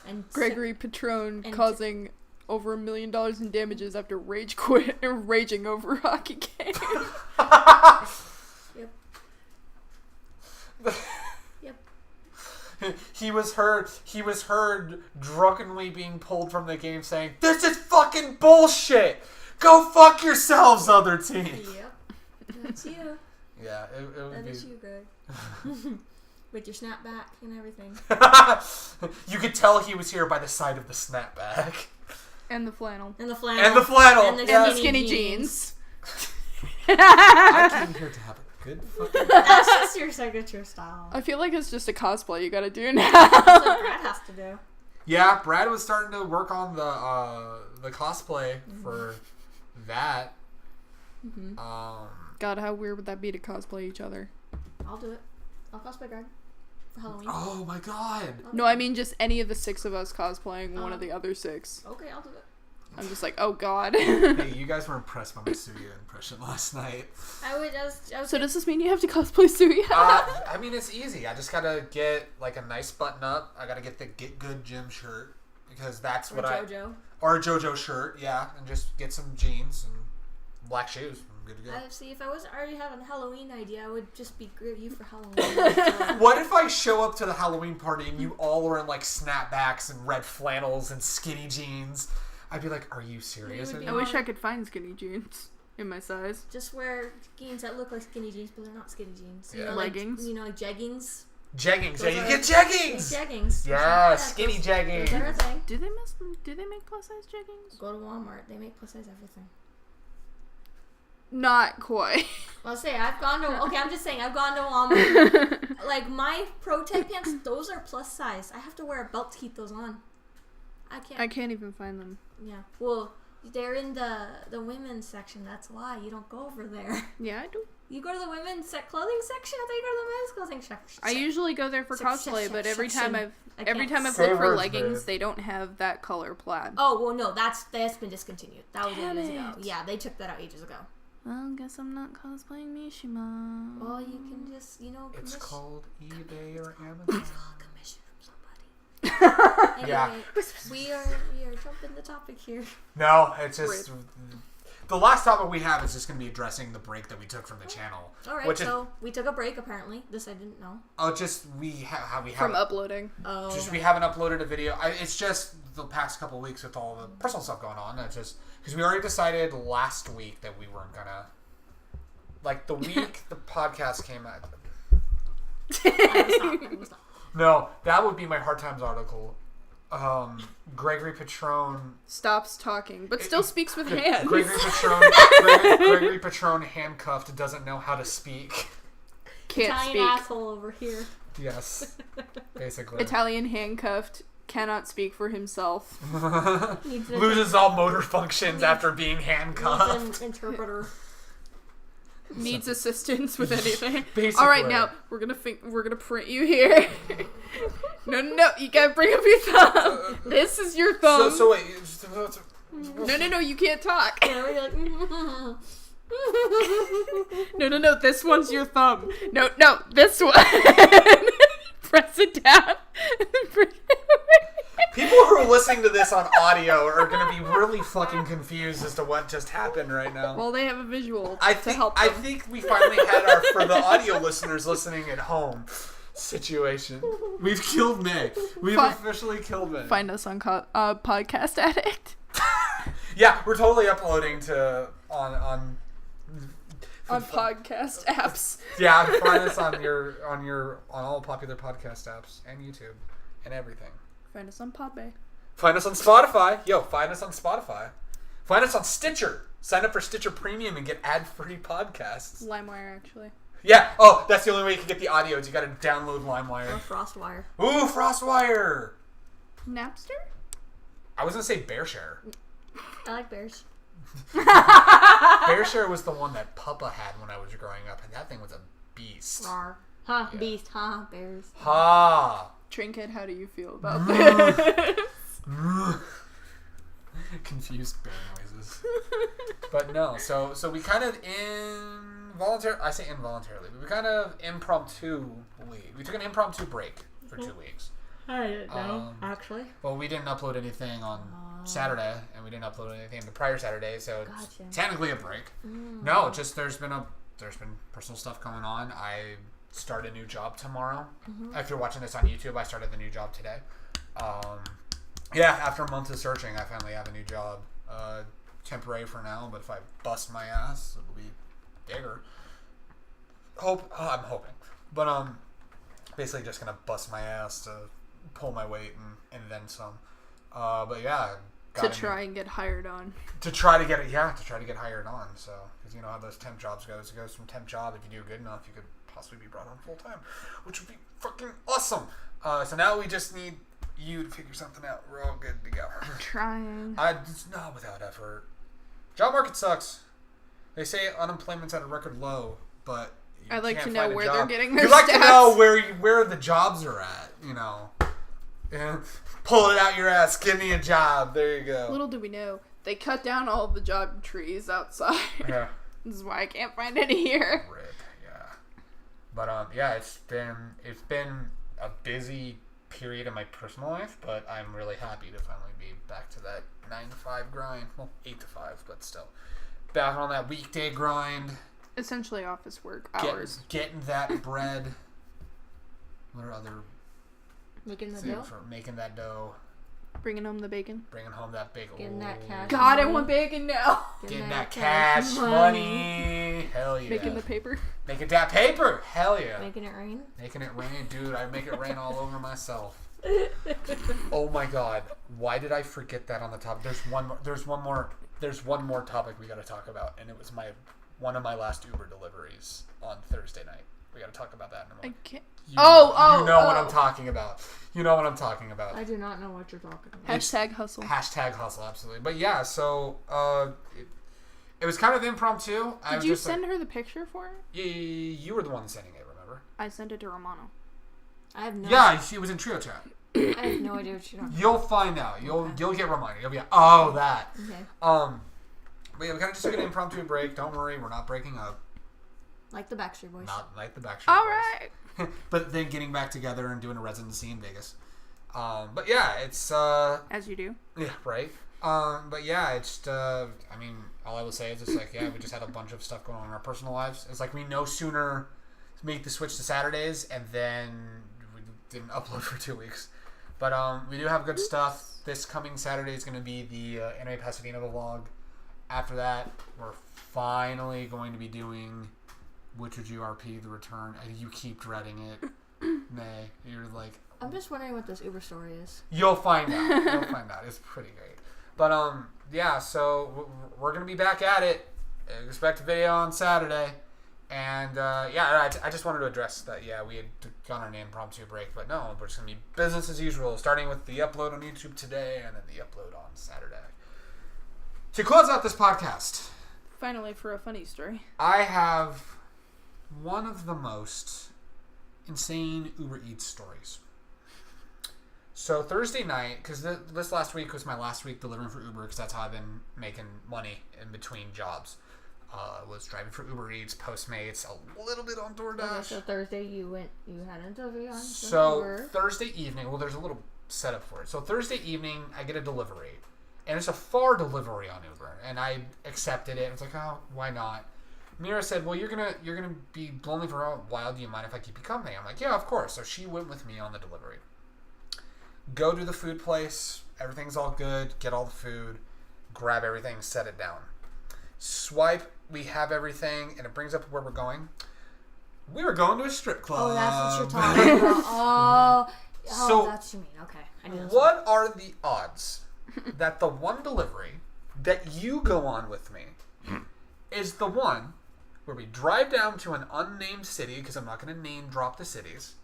And Gregory Patron and- causing over $1 million in damages after raging over a hockey game. Yep. He was heard drunkenly being pulled from the game saying, "This is fucking bullshit! Go fuck yourselves, other team!" Yep. That's you. Yeah, it would That be... is you, Greg. With your snapback and everything. You could tell he was here by the side of the snapback. And the flannel. And the flannel. And the flannel! And the Yeah. Skinny jeans. I came here to have a good fucking... That's just your signature style. I feel like it's just a cosplay you gotta do now. That's what Brad has to do. Yeah, Brad was starting to work on the cosplay for that. Mm-hmm. God, how weird would that be to cosplay each other? I'll do it. I'll cosplay Greg for Halloween. Oh my god. No, I mean just any of the 6 of us cosplaying one of the other 6. Okay, I'll do it. I'm just like, oh god. Hey, you guys were impressed by my Suya impression last night. I was So does this mean you have to cosplay Suya? I mean, it's easy. I just gotta get like a nice button up. I gotta get the Get Good Gym shirt because that's what JoJo. or a JoJo shirt, yeah, and just get some jeans and black shoes. I'm good to go. See, if I wasn't already having a Halloween idea, I would just be you for Halloween. What if I show up to the Halloween party and you all are in like snapbacks and red flannels and skinny jeans? I'd be like, are you serious? You would be I wish I could find skinny jeans in my size. Just wear jeans that look like skinny jeans, but they're not skinny jeans. Yeah. You know, Leggings? like jeggings. Jeggings, yeah, Those you are- get jeggings! Jeggings. Yeah, skinny those jeggings. are a thing. Do they make plus size jeggings? Go to Walmart. They make plus size everything. Not quite. I'll say I've gone to. Okay, I'm just saying I've gone to Walmart. Like my Pro Tech pants, those are plus size. I have to wear a belt to keep those on. I can't even find them. Yeah. Well, they're in the women's section. That's why you don't go over there. Yeah, I do. You go to the women's clothing section. I thought you go to the men's clothing section. I usually go there for cosplay, but every time I've looked Say for words, leggings, babe. they don't have that color plaid. Oh well, no, that's been discontinued. That was Damn ages ago. it. Yeah, they took that out ages ago. Well, guess I'm not cosplaying Mishima. Well, you can just It's commission. called eBay or Amazon. It's called commission from somebody. Anyway, Yeah. we are jumping the topic here. No, it's just the last topic we have is just going to be addressing the break that we took from the channel. All right, so we took a break apparently. This I didn't know. Oh, just we from uploading. Oh, just we haven't uploaded a video. It's just the past couple of weeks with all the personal stuff going on. It's just because we already decided last week that we weren't gonna like the week the podcast came out. I was not. No, that would be my Hard Times article. Gregory Patron Stops talking, but still speaks with hands. Gregory Patron handcuffed, doesn't know how to speak. Can't Italian speak. asshole over here. Yes, basically. Italian handcuffed, cannot speak for himself. Loses all motor functions after being handcuffed. Needs an interpreter. Needs assistance with anything. Basically. All right, now we're gonna print you here. No, you gotta bring up your thumb. This is your thumb. So wait. No, you can't talk. Yeah, we're like, No, this one's your thumb. No, this one. Press it down. And then bring it away. People who are listening to this on audio are going to be really fucking confused as to what just happened right now. Well, they have a visual I to help them. I think we finally had our, for the audio listeners listening at home, situation. We've killed May. We've officially killed May. Find us on Podcast Addict. Yeah, we're totally uploading to on podcast apps. Yeah, find us on all popular podcast apps and YouTube and everything. Find us on Podbay. Find us on Spotify. Find us on Spotify. Find us on Stitcher. Sign up for Stitcher Premium and get ad-free podcasts. LimeWire, actually. Yeah. Oh, that's the only way you can get the audio. Is you got to download LimeWire. or FrostWire. Ooh, FrostWire. Napster? I was gonna say BearShare. I like bears. BearShare was the one that Papa had when I was growing up, and that thing was a beast. Rawr. Huh, beast, huh, bears. Ha. Trinket, how do you feel about this? Confused bear noises. But no, so we kind of I say involuntarily, but we kind of we took an impromptu break for 2 weeks. I didn't know, actually. Well, we didn't upload anything on Saturday, and we didn't upload anything the prior Saturday, so it's technically a break. No, just there's been personal stuff going on. I start a new job tomorrow. If you're watching this on YouTube, I started the new job today. After a month of searching, I finally have a new job. Temporary for now, but if I bust my ass, it'll be bigger. I'm hoping. But basically just gonna bust my ass to pull my weight and then some. But yeah, to try and get hired on. To try to get hired on. So, because you know how those temp jobs goes. It goes from temp job, if you do good enough, you could possibly be brought on full time, which would be fucking awesome. So now we just need you to figure something out. We're all good to go. I'm trying. It's not without effort. Job market sucks. They say unemployment's at a record low, but I'd like to know where they're getting their You'd like stats. to know where the jobs are at, you know. And pull it out your ass. Give me a job. There you go. Little do we know, they cut down all the job trees outside. Yeah. This is why I can't find any here. Rip, yeah. But it's been a busy period in my personal life, but I'm really happy to finally be back to that 9 to 5 grind. Well, 8 to 5, but still. Back on that weekday grind. Essentially office work hours. Getting that bread. What are other... Making the dough? For making that dough. Bringing home the bacon. Bringing home that bacon. Getting that cash. God, I want bacon now. Getting that cash money. Hell yeah. Making the paper. Making that paper. Hell yeah. Making it rain? Making it rain. Dude, I make it rain all over myself. Oh my god. Why did I forget that on the top? There's one more topic we gotta talk about, and it was one of my last Uber deliveries on Thursday night. We gotta talk about that in a moment. I can't. You know what I'm talking about. You know what I'm talking about. I do not know what you're talking about. Hashtag hustle. Hashtag hustle, absolutely. But yeah, so it was kind of impromptu. Did you send her the picture for it? You were the one sending it, remember? I sent it to Romano. I have no Yeah, she was in trio chat. I have no idea what you're talking about. You'll find out. You'll get reminded. You'll be like, oh, that. Okay. But yeah, we kind of just took an impromptu break. Don't worry, we're not breaking up. Like the Backstreet Boys. Not like the Backstreet All Boys. right. But then getting back together and doing a residency in Vegas. But yeah, it's As you do. yeah, right. But yeah, it's I mean, all I will say is it's like, yeah, we just had a bunch of stuff going on in our personal lives. It's like we no sooner make the switch to Saturdays and then we didn't upload for 2 weeks. But we do have good stuff. This coming Saturday is going to be the Anime Pasadena vlog. After that, we're finally going to be doing Witcher GRP, The Return. You keep dreading it. May. You're like... I'm just wondering what this Uber story is. You'll find out. You'll find out. It's pretty great. But, yeah, so we're going to be back at it. Expect a video on Saturday. And, yeah, I just wanted to address that, yeah, we had gone on an impromptu break, but no, we're just going to be business as usual, starting with the upload on YouTube today and then the upload on Saturday. To close out this podcast, Finally, for a funny story. I have one of the most insane Uber Eats stories. So Thursday night, because this last week was my last week delivering for Uber, because that's how I've been making money in between jobs. Was driving for Uber Eats, Postmates, a little bit on DoorDash. Okay, so Thursday you had an delivery on. So Thursday evening, well, there's a little setup for it. So Thursday evening, I get a delivery, and it's a far delivery on Uber, and I accepted it. I was like, oh, why not? Mira said, well, you're gonna be lonely for a while. Do you mind if I keep you company? I'm like, yeah, of course. So she went with me on the delivery. Go to the food place. Everything's all good. Get all the food. Grab everything. Set it down. Swipe. We have everything, and it brings up where we're going. We were going to a strip club. Oh, that's what you're talking about. So that's what you mean. Okay. I knew this what are the odds that the one delivery that you go on with me is the one where we drive down to an unnamed city, because I'm not going to name drop the cities,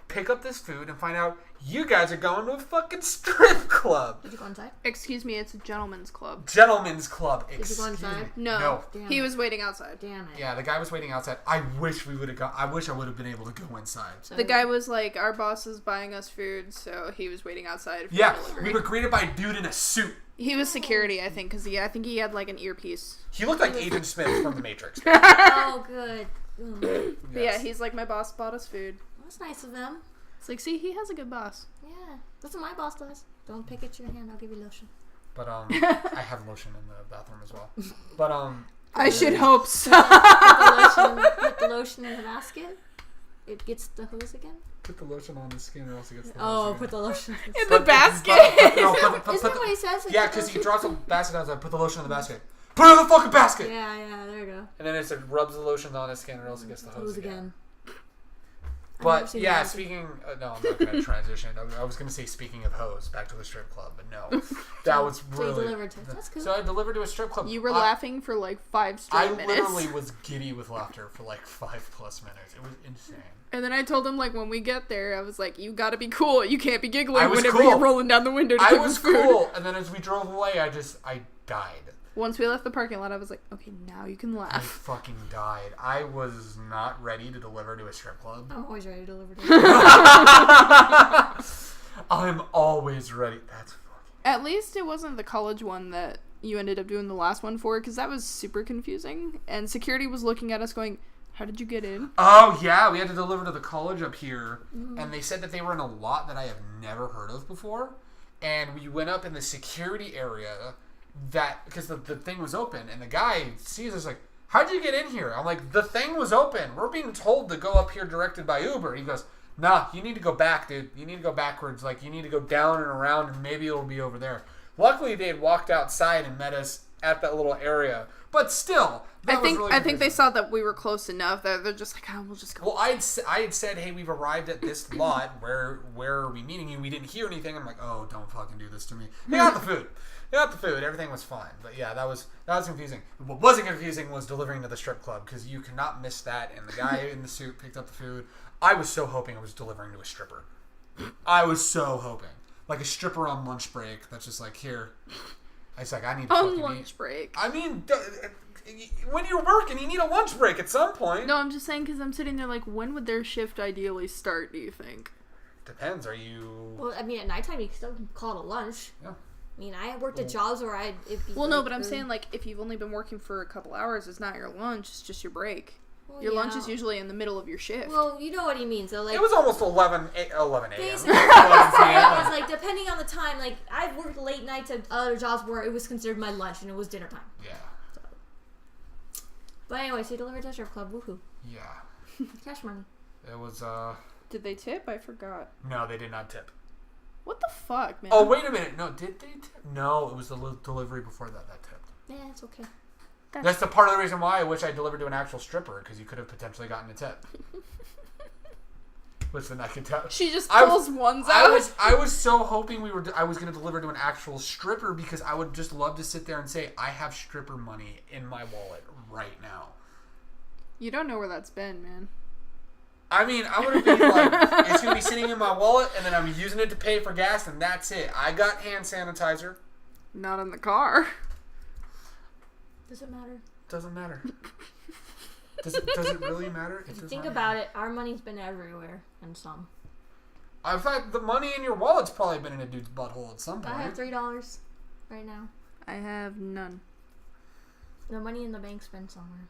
pick up this food, and find out you guys are going to a fucking strip club. Did you go inside? Excuse me, it's a gentleman's club. Gentlemen's club. Did you go inside? No. Damn He it. was waiting outside. Damn it. Yeah, the guy was waiting outside. I wish we would have gone. I wish I would have been able to go inside. So, The guy was like, our boss is buying us food, so he was waiting outside for Yeah, delivery. we were greeted by a dude in a suit. He was security, I think, because I think he had like an earpiece. He looked like Agent Smith from The Matrix. Oh, good. But yeah, he's like, my boss bought us food. That's nice of them. It's like, see, he has a good boss. Yeah. That's what my boss does. Don't pick at your hand. I'll give you lotion. But I have lotion in the bathroom as well. But I should hope so. Put the lotion in the basket. It gets the hose again. put the lotion on the skin, or else it gets the Oh, hose again. put the lotion In the basket. Isn't that what he says? Yeah, because he drops the basket outside. Put the lotion in the basket. Put it in the fucking basket. Yeah, there you go. And then it rubs the lotion on his skin, or else it gets the hose again. But yeah, speaking, no, I'm not gonna transition. I was gonna say speaking of hose, back to the strip club, but no, that was really. So you delivered to. That's cool. So I delivered to a strip club. You were laughing for like 5 straight minutes. I literally was giddy with laughter for like 5+ minutes. It was insane. And then I told him, like, when we get there, I was like, you gotta be cool. You can't be giggling I was whenever cool. you're rolling down the window to I give was us food. cool, and then as we drove away, I died. Once we left the parking lot, I was like, okay, now you can I laugh. fucking died. I was not ready to deliver to a strip club. I'm always ready to deliver to I'm always ready. That's fucking... At least it wasn't the college one that you ended up doing the last one for, because that was super confusing. And security was looking at us going, how did you get in? Oh, yeah, we had to deliver to the college up here, and they said that they were in a lot that I have never heard of before, and we went up in the security area, because the thing was open, and the guy sees us like, how'd you get in here? I'm like, the thing was open. We're being told to go up here directed by Uber. He goes, nah, you need to go back, dude. You need to go backwards. Like, you need to go down and around, and maybe it'll be over there. Luckily, they had walked outside and met us at that little area. But still, I think they saw that we were close enough that they're just like, oh, we'll just go. Well, I had said, hey, we've arrived at this lot. Where are we meeting you? We didn't hear anything. I'm like, oh, don't fucking do this to me. They got the food. Everything was fine. But yeah, that was confusing. What wasn't confusing was delivering to the strip club, because you cannot miss that. And the guy in the suit picked up the food. I was so hoping I was delivering to a stripper. I was so hoping. Like a stripper on lunch break that's just like, here. I was like, I need to fucking lunch eat. break. I mean, when you're working, you need a lunch break at some point. No, I'm just saying, because I'm sitting there like, when would their shift ideally start, do you think? Depends. Are you... Well, I mean, at nighttime, you can still call it a lunch. Yeah. I mean, I worked at jobs where it'd be Well, no, but I'm saying, like, if you've only been working for a couple hours, it's not your lunch, it's just your break. Well, your lunch is usually in the middle of your shift. Well, you know what he means. So, like, It was almost 11 a.m. Basically, 11 p.m. the time, like, I've worked late nights at other jobs where it was considered my lunch and it was dinner time. Yeah. So. But anyway, so you delivered to a strip club. Woohoo. Yeah. Cash money. It was, Did they tip? I forgot. No, they did not tip. What the fuck, man? Oh, wait a minute. No, did they tip? No, it was the delivery before that tipped. Yeah, it's okay. That's the part of the reason why I wish I delivered to an actual stripper, because you could have potentially gotten a tip. Listen, I can tell. She just pulls ones out. I was so hoping I was going to deliver to an actual stripper, because I would just love to sit there and say, I have stripper money in my wallet right now. You don't know where that's been, man. I mean, I would have been like, it's going to be sitting in my wallet, and then I'm using it to pay for gas, and that's it. I got hand sanitizer. Not in the car. Does it matter? Doesn't matter. Does it really matter? If you think about it, our money's been everywhere, and some. In fact, the money in your wallet's probably been in a dude's butthole at some point. I have $3 right now. I have none. The money in the bank's been somewhere.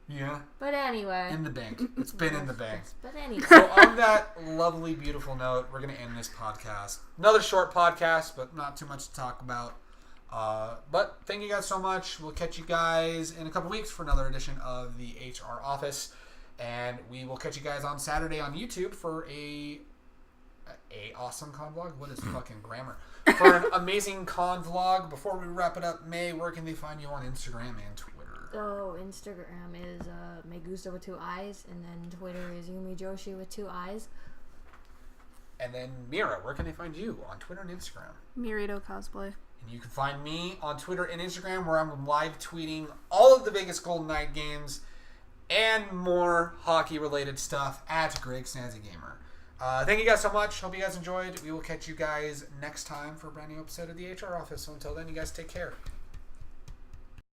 Yeah. But anyway. In the bank. It's been in the bank. But anyway. So on that lovely, beautiful note, we're going to end this podcast. Another short podcast, but not too much to talk about. But thank you guys so much. We'll catch you guys in a couple weeks for another edition of the HR Office. And we will catch you guys on Saturday on YouTube for a awesome con vlog. What is fucking grammar? For an amazing con vlog. Before we wrap it up, May, where can they find you on Instagram and Twitter? So Instagram is meiigusta with 2 eyes, and then Twitter is yumiijoshi with 2 eyes. And then Mira, where can they find you on Twitter and Instagram? mirritocosplay. And you can find me on Twitter and Instagram, where I'm live tweeting all of the Vegas Golden Knight games and more hockey related stuff at gregsnazzygamer. Thank you guys so much. Hope you guys enjoyed. We will catch you guys next time for a brand new episode of the HR Office. So until then, you guys take care.